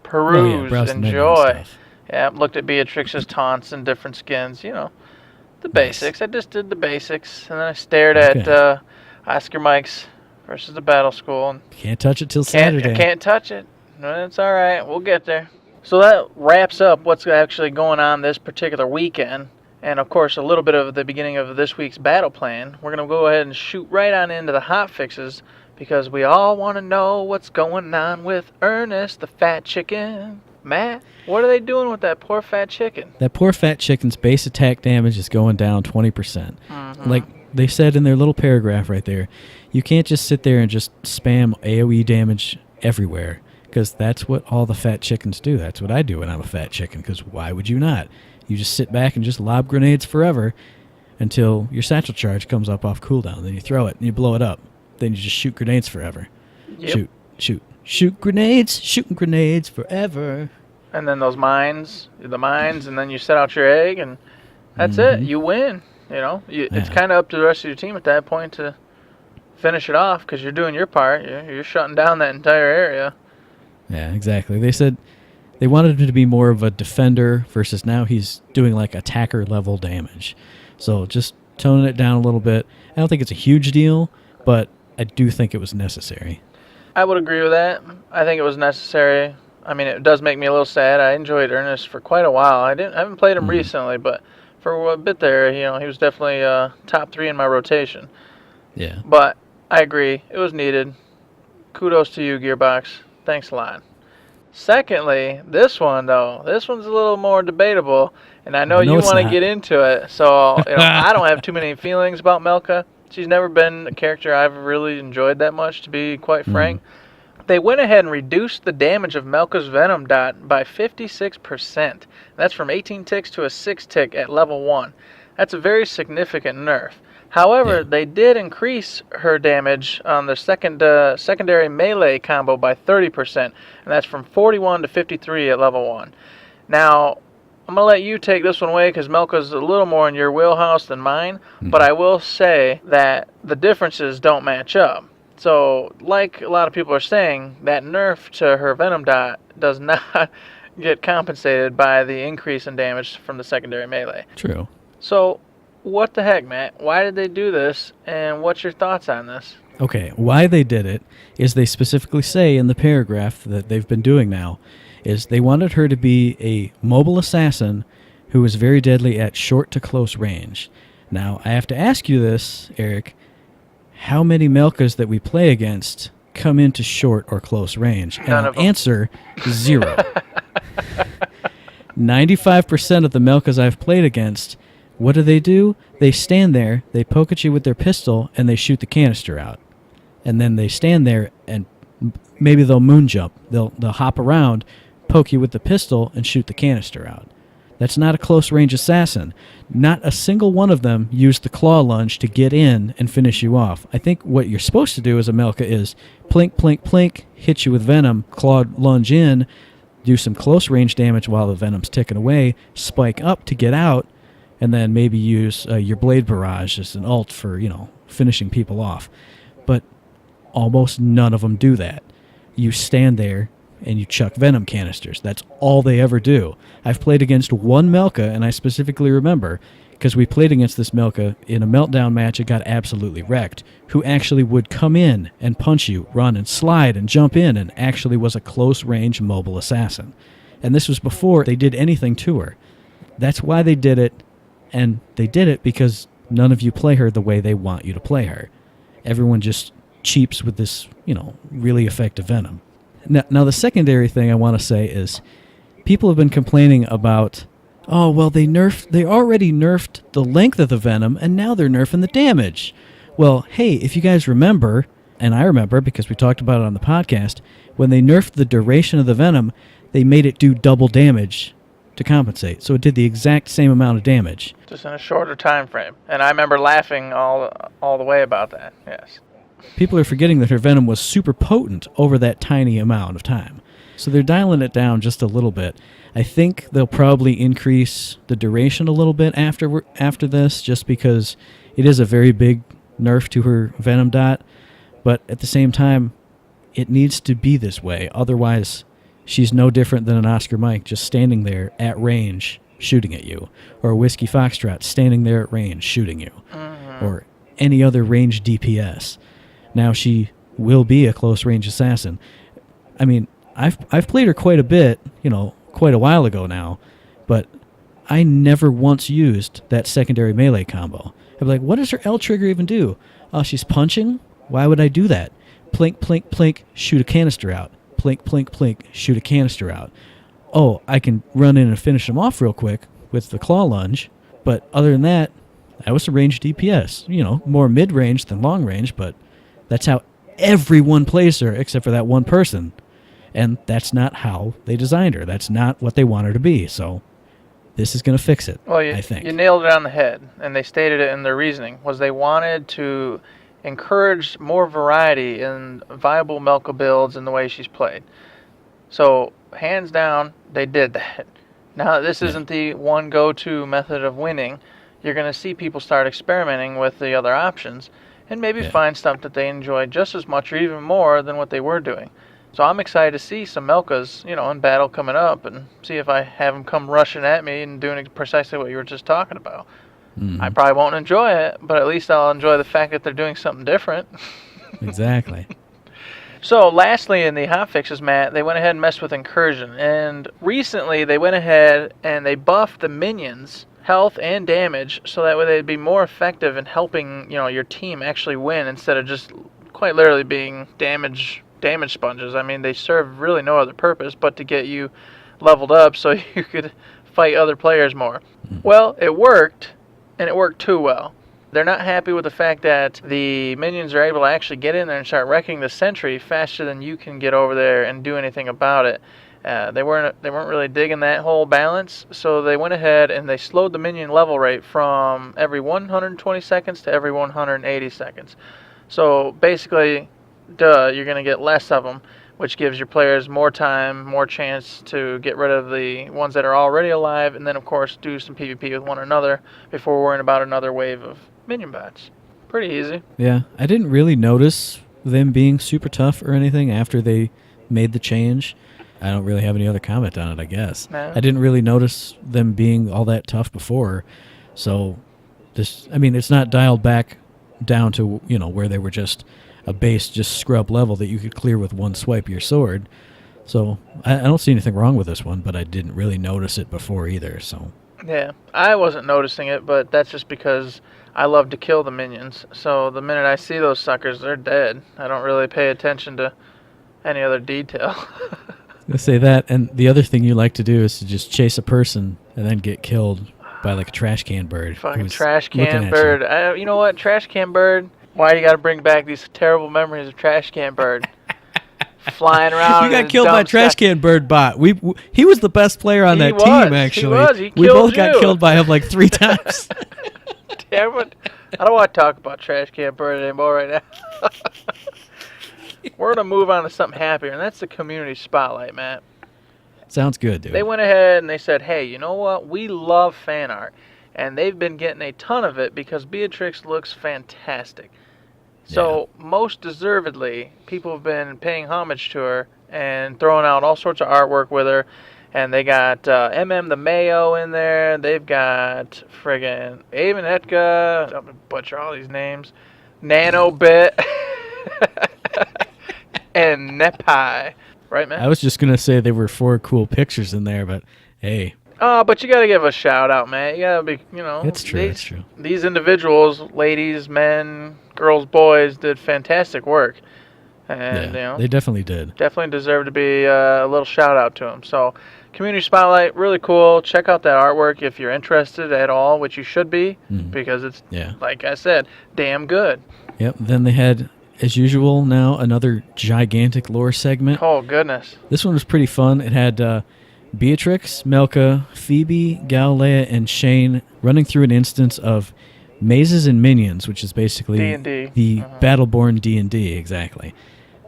peruse, enjoy. Yeah, looked at Beatrix's taunts and different skins, the basics. I just did the basics, and then I stared at Oscar Mike's versus the Battle School. And can't touch it till Saturday. I can't touch it. No, it's all right. We'll get there. So that wraps up what's actually going on this particular weekend. And, of course, a little bit of the beginning of this week's battle plan. We're going to go ahead and shoot right on into the hot fixes because we all want to know what's going on with Ernest, the fat chicken. Matt, what are they doing with that poor fat chicken? That poor fat chicken's base attack damage is going down 20%. Like they said in their little paragraph right there, you can't just sit there and just spam AoE damage everywhere, because that's what all the fat chickens do. That's what I do when I'm a fat chicken, because why would you not? You just sit back and just lob grenades forever until your satchel charge comes up off cooldown. Then you throw it and you blow it up. Then you just shoot grenades forever. Yep. Shoot grenades, shooting grenades forever. And then those mines, and then you set out your egg, and that's it. You win. You know, it's kind of up to the rest of your team at that point to finish it off, because you're doing your part. You're shutting down that entire area. Yeah, exactly. They said they wanted him to be more of a defender versus now he's doing like attacker level damage. So just toning it down a little bit. I don't think it's a huge deal, but I do think it was necessary. I would agree with that. I think it was necessary. I mean, it does make me a little sad. I enjoyed Ernest for quite a while. I haven't played him recently, but for a bit there, you know, he was definitely top 3 in my rotation. Yeah. But I agree. It was needed. Kudos to you, Gearbox. Thanks a lot. Secondly, this one's a little more debatable, and I know you want to get into it, so I don't have too many feelings about Melka. She's never been a character I've really enjoyed that much, to be quite frank. They went ahead and reduced the damage of Melka's Venom dot by 56%. That's from 18 ticks to a 6 tick at level 1. That's a very significant nerf. However, they did increase her damage on the secondary melee combo by 30%, and that's from 41 to 53 at level 1. Now, I'm going to let you take this one away because Melka's a little more in your wheelhouse than mine, but I will say that the differences don't match up. So, like a lot of people are saying, that nerf to her Venom dot does not get compensated by the increase in damage from the secondary melee. True. So, what the heck, Matt? Why did they do this, and what's your thoughts on this? Okay, why they did it is they specifically say in the paragraph that they've been doing now is they wanted her to be a mobile assassin who was very deadly at short to close range. Now, I have to ask you this, Eric. How many Melkas that we play against come into short or close range? And I'll answer 0. 95% of the Melkas I've played against, what do? They stand there, they poke at you with their pistol, and they shoot the canister out. And then they stand there, and maybe they'll moon jump. They'll hop around, poke you with the pistol, and shoot the canister out. That's not a close-range assassin. Not a single one of them used the claw lunge to get in and finish you off. I think what you're supposed to do as a Melka is plink, plink, plink, hit you with Venom, claw lunge in, do some close-range damage while the Venom's ticking away, spike up to get out, and then maybe use your Blade Barrage as an ult for, finishing people off. But almost none of them do that. You stand there and you chuck Venom canisters. That's all they ever do. I've played against one Melka, and I specifically remember, because we played against this Melka in a Meltdown match, it got absolutely wrecked, who actually would come in and punch you, run and slide and jump in, and actually was a close-range mobile assassin. And this was before they did anything to her. That's why they did it, and they did it because none of you play her the way they want you to play her. Everyone just cheaps with this, really effective Venom. Now, the secondary thing I want to say is people have been complaining about, they already nerfed the length of the Venom, and now they're nerfing the damage. Well, hey, if you guys remember, and I remember because we talked about it on the podcast, when they nerfed the duration of the Venom, they made it do double damage to compensate. So it did the exact same amount of damage. Just in a shorter time frame. And I remember laughing all the way about that, yes. People are forgetting that her Venom was super potent over that tiny amount of time. So they're dialing it down just a little bit. I think they'll probably increase the duration a little bit after this, just because it is a very big nerf to her Venom dot. But at the same time, it needs to be this way. Otherwise, she's no different than an Oscar Mike just standing there at range shooting at you. Or a Whiskey Foxtrot standing there at range shooting you. Or any other range DPS. Now she will be a close-range assassin. I mean, I've played her quite a bit, quite a while ago now, but I never once used that secondary melee combo. I'm like, what does her L trigger even do? Oh, she's punching? Why would I do that? plink, plink, plink, shoot a canister out. Plink, plink, plink, shoot a canister out. Oh, I can run in and finish them off real quick with the claw lunge. But other than that, that was a ranged DPS. More mid-range than long-range, but that's how everyone plays her except for that one person. And that's not how they designed her. That's not what they want her to be. So this is going to fix it, I think. You nailed it on the head, and they stated it in their reasoning, was they wanted to encourage more variety in viable Melka builds in the way she's played. So, hands down, they did that. Now, this isn't the one go-to method of winning. You're going to see people start experimenting with the other options and maybe find stuff that they enjoy just as much or even more than what they were doing. So I'm excited to see some Melkas, in battle coming up and see if I have them come rushing at me and doing precisely what you were just talking about. Mm-hmm. I probably won't enjoy it, but at least I'll enjoy the fact that they're doing something different. Exactly. So lastly, in the hotfixes, Matt, they went ahead and messed with incursion. And recently they went ahead and they buffed the minions' health and damage so that way they'd be more effective in helping, your team actually win instead of just quite literally being damage sponges. I mean, they serve really no other purpose but to get you leveled up so you could fight other players more. Well, it worked, and it worked too well. They're not happy with the fact that the minions are able to actually get in there and start wrecking the sentry faster than you can get over there and do anything about it. They weren't really digging that whole balance, so they went ahead and they slowed the minion level rate from every 120 seconds to every 180 seconds. So basically, you're going to get less of them, which gives your players more time, more chance to get rid of the ones that are already alive, and then, of course, do some PvP with one another before worrying about another wave of minion bots. Pretty easy. Yeah, I didn't really notice them being super tough or anything after they made the change. I don't really have any other comment on it, I guess. No. I didn't really notice them being all that tough before, so it's not dialed back down to, where they were just a base, just scrub level that you could clear with one swipe of your sword. So I don't see anything wrong with this one, but I didn't really notice it before either. So yeah, I wasn't noticing it, but that's just because I love to kill the minions. So the minute I see those suckers, they're dead. I don't really pay attention to any other detail. I say that, and the other thing you like to do is to just chase a person and then get killed by like a trash can bird. Fucking trash can bird. You know what? Trash can bird. Why do you got to bring back these terrible memories of Trash Can Bird flying around? You got killed by Trash Can Bird bot. He was the best player on that team, actually. He was. He killed we both you. got killed by him like 3 times. Damn it. I don't want to talk about Trash Can Bird anymore right now. We're going to move on to something happier, and that's the community spotlight, Matt. Sounds good, dude. They went ahead and they said, hey, you know what? We love fan art. And they've been getting a ton of it because Beatrix looks fantastic. So, most deservedly, people have been paying homage to her and throwing out all sorts of artwork with her. And they got MM the Mayo in there. They've got friggin' Avon Etka. I'm going to butcher all these names. Nanobit. And Nepai. Right, man? I was just going to say there were 4 cool pictures in there, but hey. But you got to give a shout out, man. You got to be, It's true, it's true. These individuals, ladies, men, girls, boys, did fantastic work. And, they definitely did. Definitely deserve to be a little shout out to them. So, Community Spotlight, really cool. Check out that artwork if you're interested at all, which you should be, because it's, like I said, damn good. Yep. Then they had, as usual now, another gigantic lore segment. Oh, goodness. This one was pretty fun. It had Beatrix, Melka, Phoebe, Galilea, and Shane running through an instance of Mazes and Minions, which is basically D&D. The Battleborn D&D, exactly.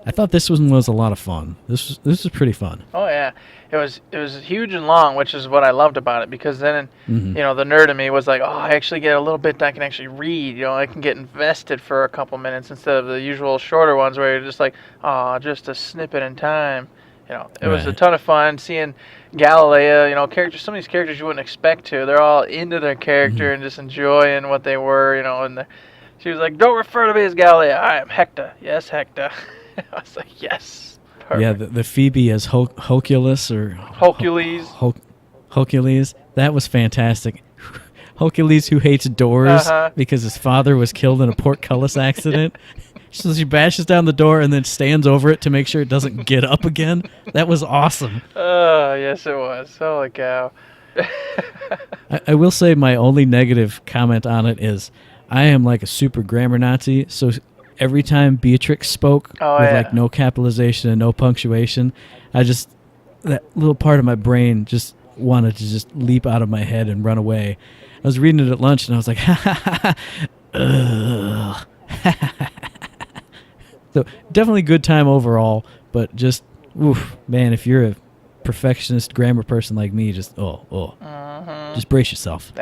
I thought this one was a lot of fun. This was pretty fun. Oh yeah, it was huge and long, which is what I loved about it, because then the nerd in me was like, oh, I actually get a little bit that I can actually read. I can get invested for a couple minutes instead of the usual shorter ones where you're just like, oh, just a snippet in time. It was a ton of fun seeing Galilea, characters, some of these characters you wouldn't expect to. They're all into their character and just enjoying what they were, and she was like, don't refer to me as Galilea. I am Hector. Yes, Hector. I was like, yes. Perfect. Yeah, the Phoebe as Hoculus or... Hocules. Hocules. That was fantastic. Hocules who hates doors because his father was killed in a portcullis accident. So she bashes down the door and then stands over it to make sure it doesn't get up again. That was awesome. Oh, yes, it was. Holy cow. I will say my only negative comment on it is I am like a super grammar Nazi, so every time Beatrix spoke with like no capitalization and no punctuation, that little part of my brain just wanted to just leap out of my head and run away. I was reading it at lunch and I was like, ha ha ha ha. So definitely good time overall, but just, oof, man, if you're a perfectionist grammar person like me, just just brace yourself.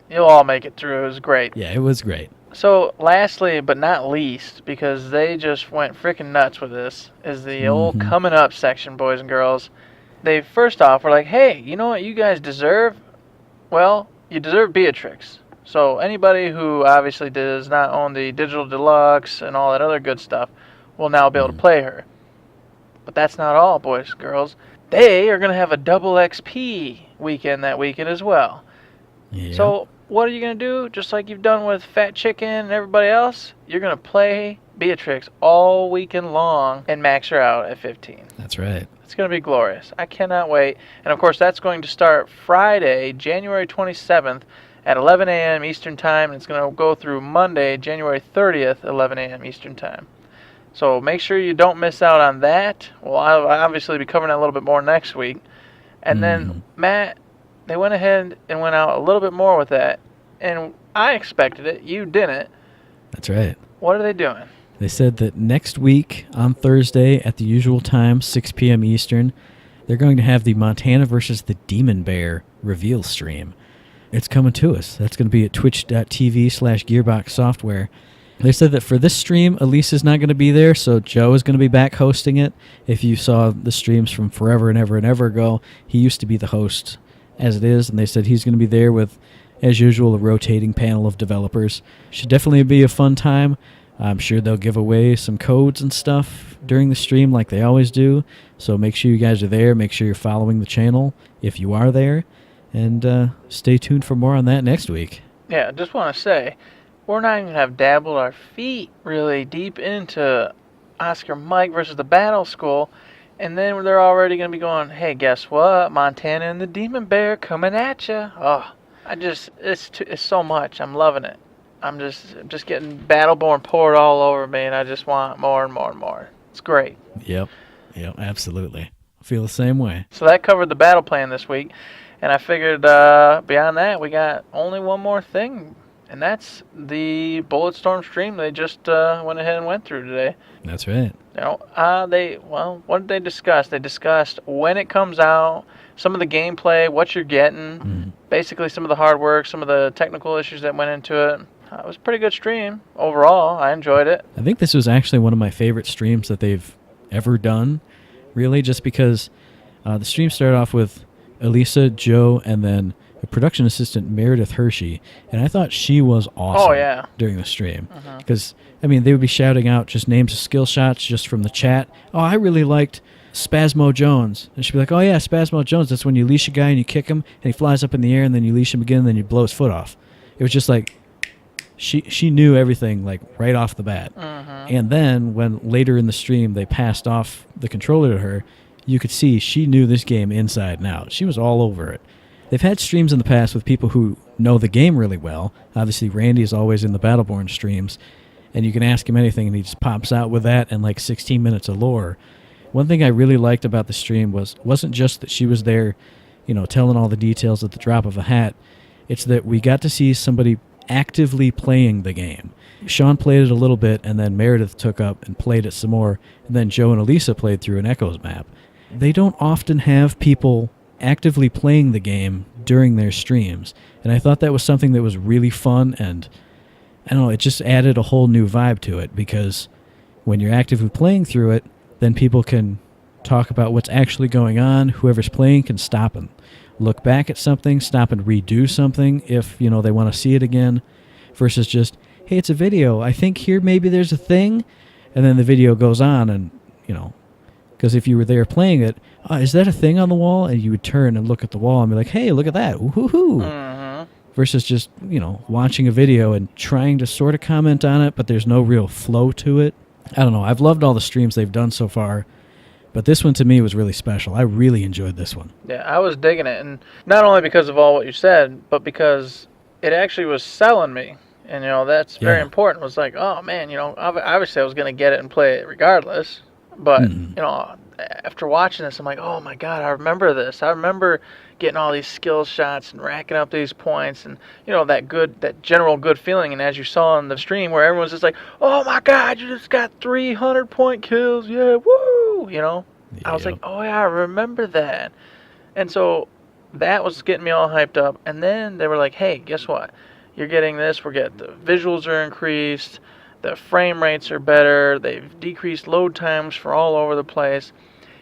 You'll all make it through. It was great. Yeah, it was great. So lastly, but not least, because they just went freaking nuts with this, is the old coming up section, boys and girls. They first off were like, hey, you know what you guys deserve? Well, you deserve Beatrix. So anybody who obviously does not own the Digital Deluxe and all that other good stuff will now be able to play her. But that's not all, boys and girls. They are going to have a double XP weekend that weekend as well. Yeah. So what are you going to do? Just like you've done with Fat Chicken and everybody else, you're going to play Beatrix all weekend long and max her out at 15. That's right. It's going to be glorious. I cannot wait. And, of course, that's going to start Friday, January 27th at 11 a.m. Eastern Time, and it's going to go through Monday, January 30th, 11 a.m. Eastern Time. So make sure you don't miss out on that. Well, I'll obviously be covering that a little bit more next week. And then, Matt, they went ahead and went out a little bit more with that. And I expected it. You didn't. That's right. What are they doing? They said that next week on Thursday at the usual time, 6 p.m. Eastern, they're going to have the Montana versus the Demon Bear reveal stream. It's coming to us. That's going to be at twitch.tv/Gearbox Software. They said that for this stream, Elisa's not going to be there, so Joe is going to be back hosting it. If you saw the streams from forever and ever and ever ago, he used to be the host as it is, and they said he's going to be there with, as usual, a rotating panel of developers. Should definitely be a fun time. I'm sure they'll give away some codes and stuff during the stream like they always do, so make sure you guys are there. Make sure you're following the channel if you are there, and stay tuned for more on that next week. Yeah, I just want to say, we're not even have dabbled our feet really deep into Oscar Mike versus the Battle School, and then they're already going to be going, hey, guess what? Montana and the Demon Bear coming at you. Oh, it's so much. I'm loving it. I'm just getting Battleborn poured all over me, and I just want more and more and more. It's great. Yep, absolutely. I feel the same way. So that covered the battle plan this week, and I figured beyond that, we got only one more thing. And that's the Bulletstorm stream they just went ahead and went through today. That's right. You know, what did they discuss? They discussed when it comes out, some of the gameplay, what you're getting, basically some of the hard work, some of the technical issues that went into it. It was a pretty good stream overall. I enjoyed it. I think this was actually one of my favorite streams that they've ever done, really, just because the stream started off with Elisa, Joe, and then a production assistant, Meredith Hershey, and I thought she was awesome during the stream. Because, I mean, they would be shouting out just names of skill shots just from the chat. Oh, I really liked Spasmo Jones. And she'd be like, oh, yeah, Spasmo Jones, that's when you leash a guy and you kick him, and he flies up in the air, and then you leash him again, and then you blow his foot off. It was just like, she knew everything, like, right off the bat. And then, when later in the stream they passed off the controller to her, you could see she knew this game inside and out. She was all over it. They've had streams in the past with people who know the game really well. Obviously, Randy is always in the Battleborn streams, and you can ask him anything, and he just pops out with that and like 16 minutes of lore. One thing I really liked about the stream wasn't just that she was there, you know, telling all the details at the drop of a hat. It's that we got to see somebody actively playing the game. Sean played it a little bit, and then Meredith took up and played it some more, and then Joe and Elisa played through an Echoes map. They don't often have people actively playing the game during their streams, and I thought that was something that was really fun, and I don't know, it just added a whole new vibe to it, because when you're actively playing through it, then people can talk about what's actually going on. Whoever's playing can stop and look back at something, stop and redo something if, you know, they want to see it again, versus just, hey, it's a video, I think here maybe there's a thing, and then the video goes on, and, you know, because if you were there playing it, is that a thing on the wall? And you would turn and look at the wall and be like, hey, look at that. Woohoo. versus just, watching a video and trying to sort of comment on it, but there's no real flow to it. I don't know. I've loved all the streams they've done so far, but this one to me was really special. I really enjoyed this one. Yeah, I was digging it, and not only because of all what you said, but because it actually was selling me. And, that's very important. It was like, oh, man, obviously I was going to get it and play it regardless. But, after watching this, I'm like, oh, my God, I remember this. I remember getting all these skill shots and racking up these points and, that general good feeling. And as you saw in the stream where everyone's just like, oh, my God, you just got 300-point kills. Yeah, woo, I was like, oh, yeah, I remember that. And so that was getting me all hyped up. And then they were like, hey, guess what? You're getting this. The visuals are increased. The frame rates are better. They've decreased load times for all over the place.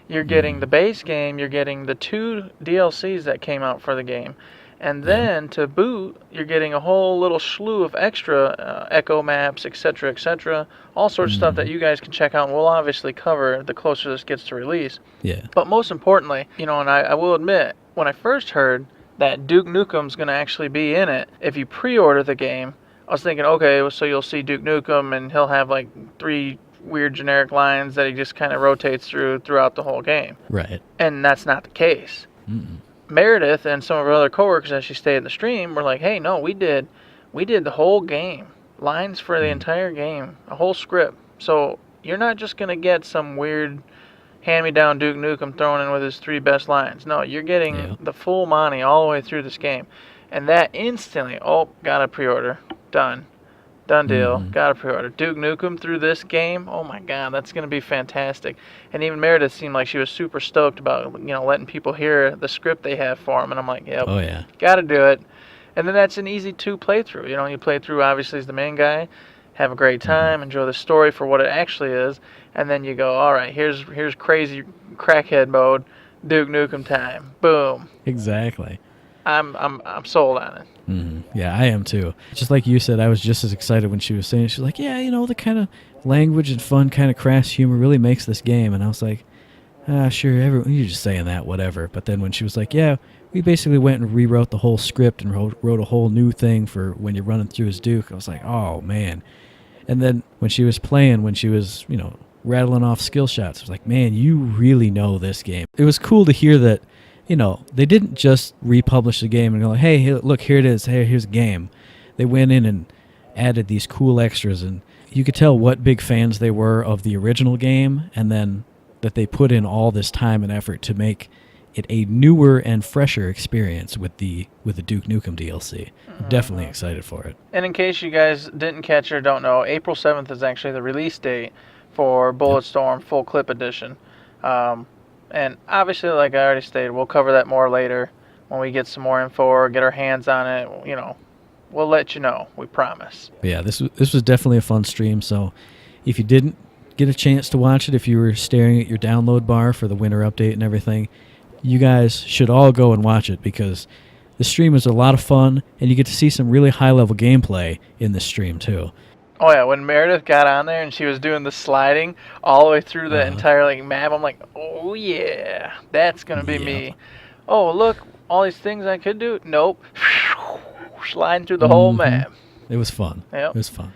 You're getting the base game. You're getting the 2 DLCs that came out for the game. And then to boot, you're getting a whole little slew of extra echo maps, etc., all sorts of stuff that you guys can check out. And we'll obviously cover the closer this gets to release. Yeah. But most importantly, and I will admit, when I first heard that Duke Nukem's going to actually be in it, if you pre-order the game, I was thinking, okay, so you'll see Duke Nukem and he'll have like 3 weird generic lines that he just kind of rotates throughout the whole game. Right. And that's not the case. Meredith and some of her other coworkers, as she stayed in the stream, were like, hey, no, we did the whole game. Lines for the entire game. A whole script. So you're not just going to get some weird hand-me-down Duke Nukem thrown in with his 3 best lines. No, you're getting the full Monty all the way through this game. And that instantly, got a pre-order. Done deal. Got a pre-order. Duke Nukem through this game. Oh my God, that's going to be fantastic. And even Meredith seemed like she was super stoked about, letting people hear the script they have for him. And I'm like, yep. Oh yeah. Got to do it. And then that's an easy 2 playthrough. You play through obviously as the main guy, have a great time, enjoy the story for what it actually is, and then you go, all right, here's crazy crackhead mode, Duke Nukem time. Boom. Exactly. I'm sold on it. Yeah, I am too. Just like you said, I was just as excited when she was saying it. She was like, yeah, the kind of language and fun, kind of crass humor really makes this game. And I was like, sure, you're just saying that, whatever. But then when she was like, yeah, we basically went and rewrote the whole script and wrote a whole new thing for when you're running through as Duke, I was like, oh, man. And then when she was playing, when she was, rattling off skill shots, I was like, man, you really know this game. It was cool to hear that, they didn't just republish the game and go, hey, look, here it is. Hey, here's a game. They went in and added these cool extras, and you could tell what big fans they were of the original game, and then that they put in all this time and effort to make it a newer and fresher experience with the Duke Nukem DLC. I'm definitely excited for it. And in case you guys didn't catch or don't know, April 7th is actually the release date for Bulletstorm Full Clip Edition. And obviously, like I already stated, we'll cover that more later when we get some more info or get our hands on it. We'll let you know. We promise. But yeah, this was definitely a fun stream. So if you didn't get a chance to watch it, if you were staring at your download bar for the winter update and everything, you guys should all go and watch it because the stream is a lot of fun, and you get to see some really high-level gameplay in this stream, too. Oh, yeah, when Meredith got on there and she was doing the sliding all the way through the entire map, I'm like, oh, yeah, that's going to be me. Oh, look, all these things I could do? Nope. Sliding through the whole map. It was fun. Yep. It was fun.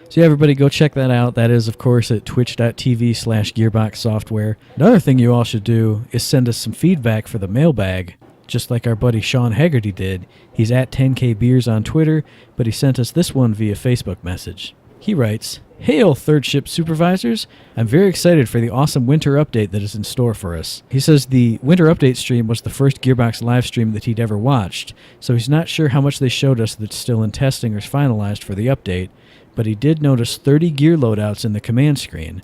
So, yeah, everybody go check that out. That is, of course, at twitch.tv/Gearbox Software. Another thing you all should do is send us some feedback for the mailbag, just like our buddy Sean Haggerty did. He's at 10K Beers on Twitter, but he sent us this one via Facebook message. He writes, Hail, Third Ship Supervisors! I'm very excited for the awesome winter update that is in store for us. He says the winter update stream was the first Gearbox live stream that he'd ever watched, so he's not sure how much they showed us that's still in testing or is finalized for the update, but he did notice 30 gear loadouts in the command screen.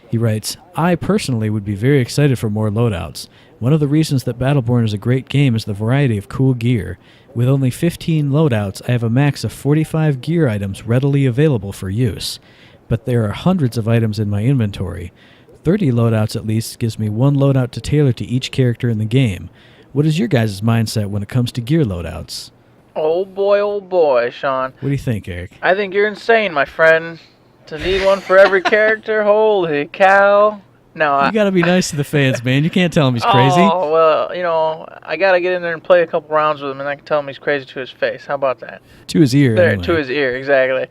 He writes, I personally would be very excited for more loadouts. One of the reasons that Battleborn is a great game is the variety of cool gear. With only 15 loadouts, I have a max of 45 gear items readily available for use. But there are hundreds of items in my inventory. 30 loadouts at least gives me one loadout to tailor to each character in the game. What is your guys' mindset when it comes to gear loadouts? Oh boy, Sean. What do you think, Eric? I think you're insane, my friend. To need one for every character? Holy cow. No, You got to be nice to the fans, man. You can't tell him he's crazy. Oh, well, I got to get in there and play a couple rounds with him, and I can tell him he's crazy to his face. How about that? To his ear, There, anyway. to his ear, exactly.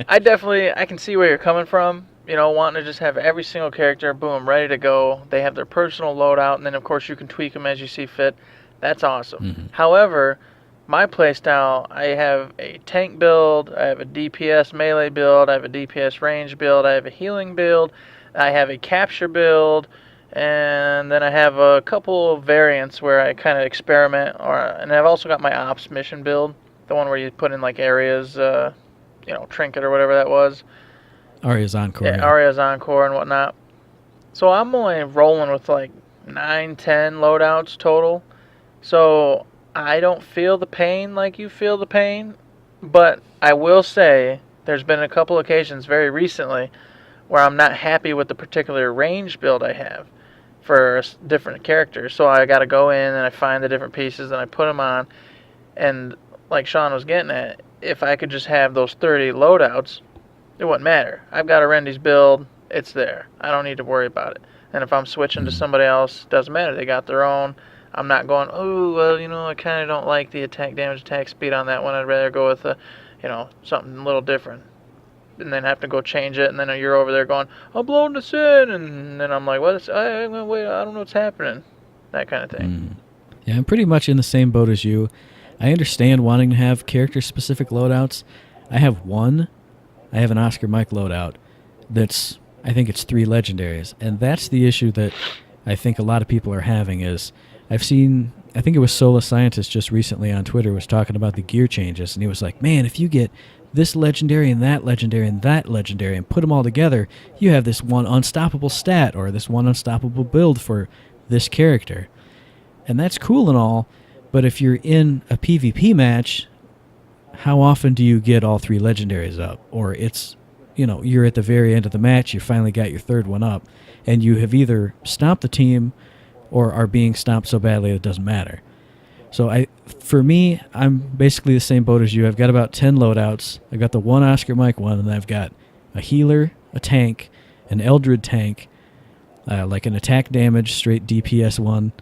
I can see where you're coming from, wanting to just have every single character, boom, ready to go. They have their personal loadout, and then, of course, you can tweak them as you see fit. That's awesome. Mm-hmm. However, my playstyle, I have a tank build, I have a DPS melee build, I have a DPS range build, I have a healing build, I have a capture build, and then I have a couple of variants where I kind of experiment. And I've also got my ops mission build, the one where you put in like areas, trinket or whatever that was. Aria's Encore. Yeah, Aria's Encore and whatnot. So I'm only rolling with like 9, 10 loadouts total. So I don't feel the pain like you feel the pain. But I will say there's been a couple occasions very recently where I'm not happy with the particular range build I have for different characters. So I got to go in and I find the different pieces and I put them on. And like Sean was getting at, if I could just have those 30 loadouts, it wouldn't matter. I've got a Rendy's build. It's there. I don't need to worry about it. And if I'm switching to somebody else, doesn't matter. They got their own. I'm not going, I kind of don't like the attack damage, attack speed on that one. I'd rather go with, something a little different. And then have to go change it, and then you're over there going, I'm blowing this in, and then I'm like, wait, I don't know what's happening. That kind of thing. Yeah, I'm pretty much in the same boat as you. I understand wanting to have character-specific loadouts. I have one. I have an Oscar Mike loadout that's, I think it's 3 legendaries, and that's the issue that I think a lot of people are having is, I think it was Sola Scientist just recently on Twitter was talking about the gear changes, and he was like, man, if you get this legendary and that legendary and that legendary and put them all together, you have this one unstoppable stat or this one unstoppable build for this character. And that's cool and all, but if you're in a PvP match, how often do you get all 3 legendaries up? Or it's, you're at the very end of the match, you finally got your 3rd one up, and you have either stopped the team or are being stopped so badly it doesn't matter. So for me, I'm basically the same boat as you. I've got about 10 loadouts. I've got the one Oscar Mike one, and I've got a healer, a tank, an Eldred tank, like an attack damage, straight DPS one.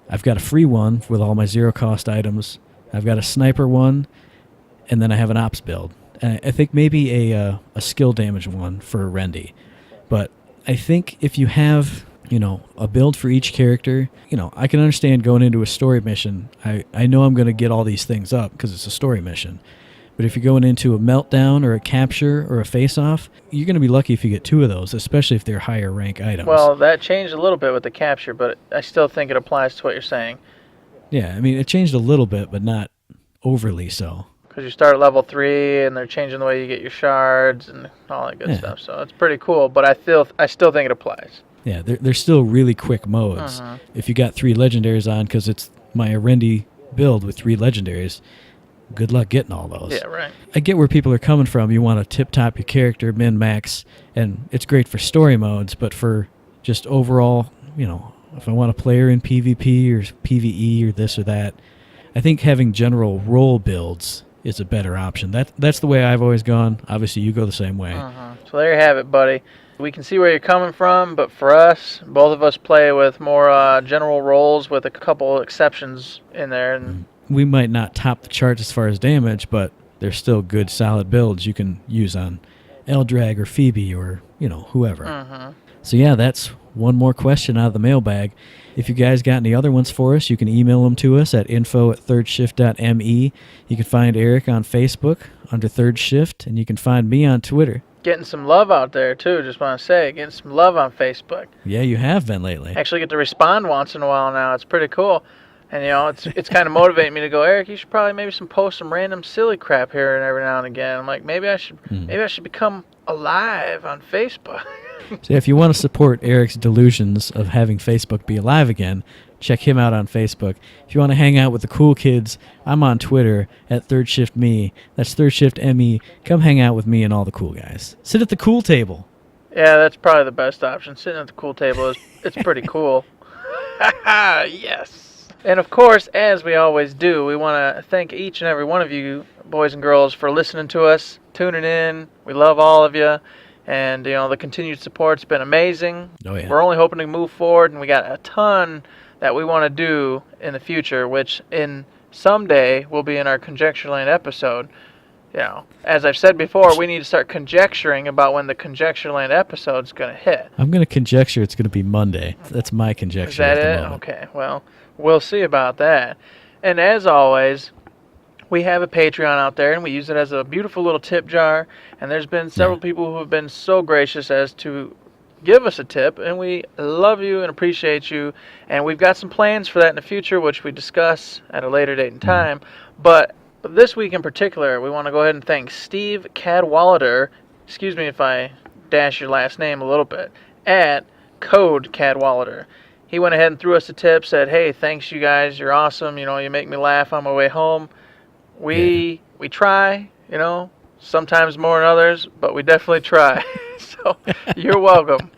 I've got a free one with all my zero-cost items. I've got a sniper one, and then I have an ops build. And I think maybe a skill damage one for Rendy. But I think if you have a build for each character, I can understand going into a story mission. I know I'm going to get all these things up because it's a story mission. But if you're going into a meltdown or a capture or a face-off, you're going to be lucky if you get 2 of those, especially if they're higher rank items. Well, that changed a little bit with the capture, but I still think it applies to what you're saying. Yeah, I mean, it changed a little bit, but not overly so. Because you start at level 3, and they're changing the way you get your shards and all that good stuff. So it's pretty cool, but I still think it applies. Yeah, they're still really quick modes. If you got 3 legendaries on, because it's my Rendy build with 3 legendaries, good luck getting all those. Yeah, right. I get where people are coming from. You want to tip-top your character, min-max, and it's great for story modes, but for just overall, if I want to play her in PvP or PvE or this or that, I think having general role builds is a better option. That's the way I've always gone. Obviously, you go the same way. So there you have it, buddy. We can see where you're coming from, but for us, both of us play with more general roles with a couple exceptions in there. And we might not top the charts as far as damage, but they're still good, solid builds you can use on Eldrag or Phoebe or, whoever. So yeah, that's one more question out of the mailbag. If you guys got any other ones for us, you can email them to us at info@thirdshift.me. You can find Eric on Facebook under Third Shift, and you can find me on Twitter. Getting some love out there, too, just want to say. Getting some love on Facebook. Yeah, you have been lately. Actually get to respond once in a while now. It's pretty cool. And, it's kind of motivating me to go, Eric, you should probably maybe post some random silly crap here and every now and again. I'm like, maybe I should become alive on Facebook. So if you want to support Eric's delusions of having Facebook be alive again, check him out on Facebook. If you want to hang out with the cool kids, I'm on Twitter at ThirdShiftMe. That's ThirdShiftMe. Come hang out with me and all the cool guys. Sit at the cool table. Yeah, that's probably the best option. Sitting at the cool table it's pretty cool. Yes. And of course, as we always do, we want to thank each and every one of you, boys and girls, for listening to us, tuning in. We love all of you. And, the continued support's been amazing. Oh, yeah. We're only hoping to move forward, and we got a ton that we want to do in the future, which in someday will be in our Conjecture Land episode. As I've said before, we need to start conjecturing about when the Conjecture Land episode's going to hit. I'm going to conjecture it's going to be Monday. That's my conjecture. Is that at the it? moment. Okay, well, we'll see about that. And as always, we have a Patreon out there, and we use it as a beautiful little tip jar. And there's been several people who have been so gracious as to give us a tip, and we love you and appreciate you. And we've got some plans for that in the future, which we discuss at a later date and time. But this week in particular, we want to go ahead and thank Steve Cadwallader. Excuse me if I dash your last name a little bit. At Code Cadwallader. He went ahead and threw us a tip, said, "Hey, thanks you guys. You're awesome. You make me laugh on my way home." We try, sometimes more than others, but we definitely try. So you're welcome.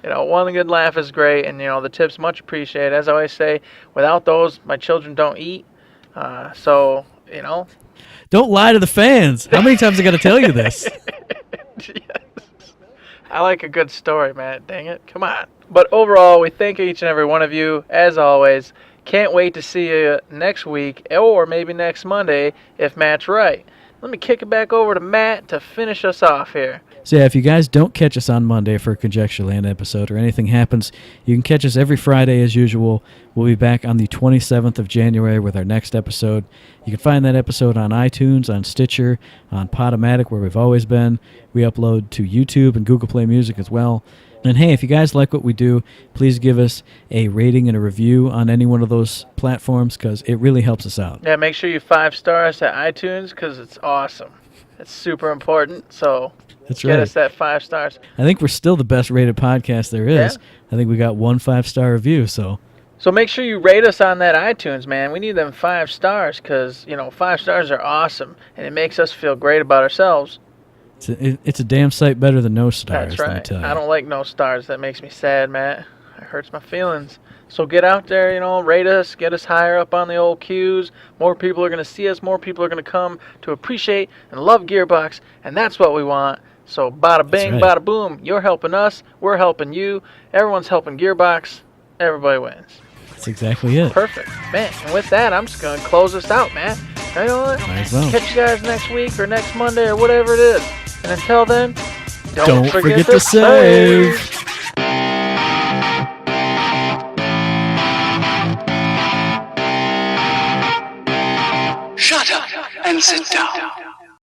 One good laugh is great, and the tips much appreciated. As I always say, without those, my children don't eat. So Don't lie to the fans. How many times I got to tell you this? Yes. I like a good story, man. Dang it. Come on. But overall, we thank each and every one of you, as always. Can't wait to see you next week, or maybe next Monday, if Matt's right. Let me kick it back over to Matt to finish us off here. So yeah, if you guys don't catch us on Monday for a Conjecture Land episode or anything happens, you can catch us every Friday as usual. We'll be back on the 27th of January with our next episode. You can find that episode on iTunes, on Stitcher, on Podomatic, where we've always been. We upload to YouTube and Google Play Music as well. And hey, if you guys like what we do, please give us a rating and a review on any one of those platforms, because it really helps us out. Yeah, make sure you 5 stars at iTunes, because it's awesome. It's super important, so That's get right. us that 5 stars. I think we're still the best rated podcast there is. Yeah. I think we got 1 5-star review, so So make sure you rate us on that iTunes, man. We need them 5 stars, because 5 stars are awesome, and it makes us feel great about ourselves. it's a damn sight better than no stars. That's Let me right. tell you. I don't like no stars. That makes me sad, Matt. It hurts my feelings. So get out there, rate us, get us higher up on the old queues. More people are going to see us. More people are going to come to appreciate and love Gearbox, and that's what we want. So bada bing, right. bada boom. You're helping us. We're helping you. Everyone's helping Gearbox. Everybody wins. That's exactly it. Perfect. Man, and with that, I'm just going to close this out, man. You know what? Might as well. Catch you guys next week or next Monday or whatever it is. And until then, Don't forget to save. Shut up and sit down.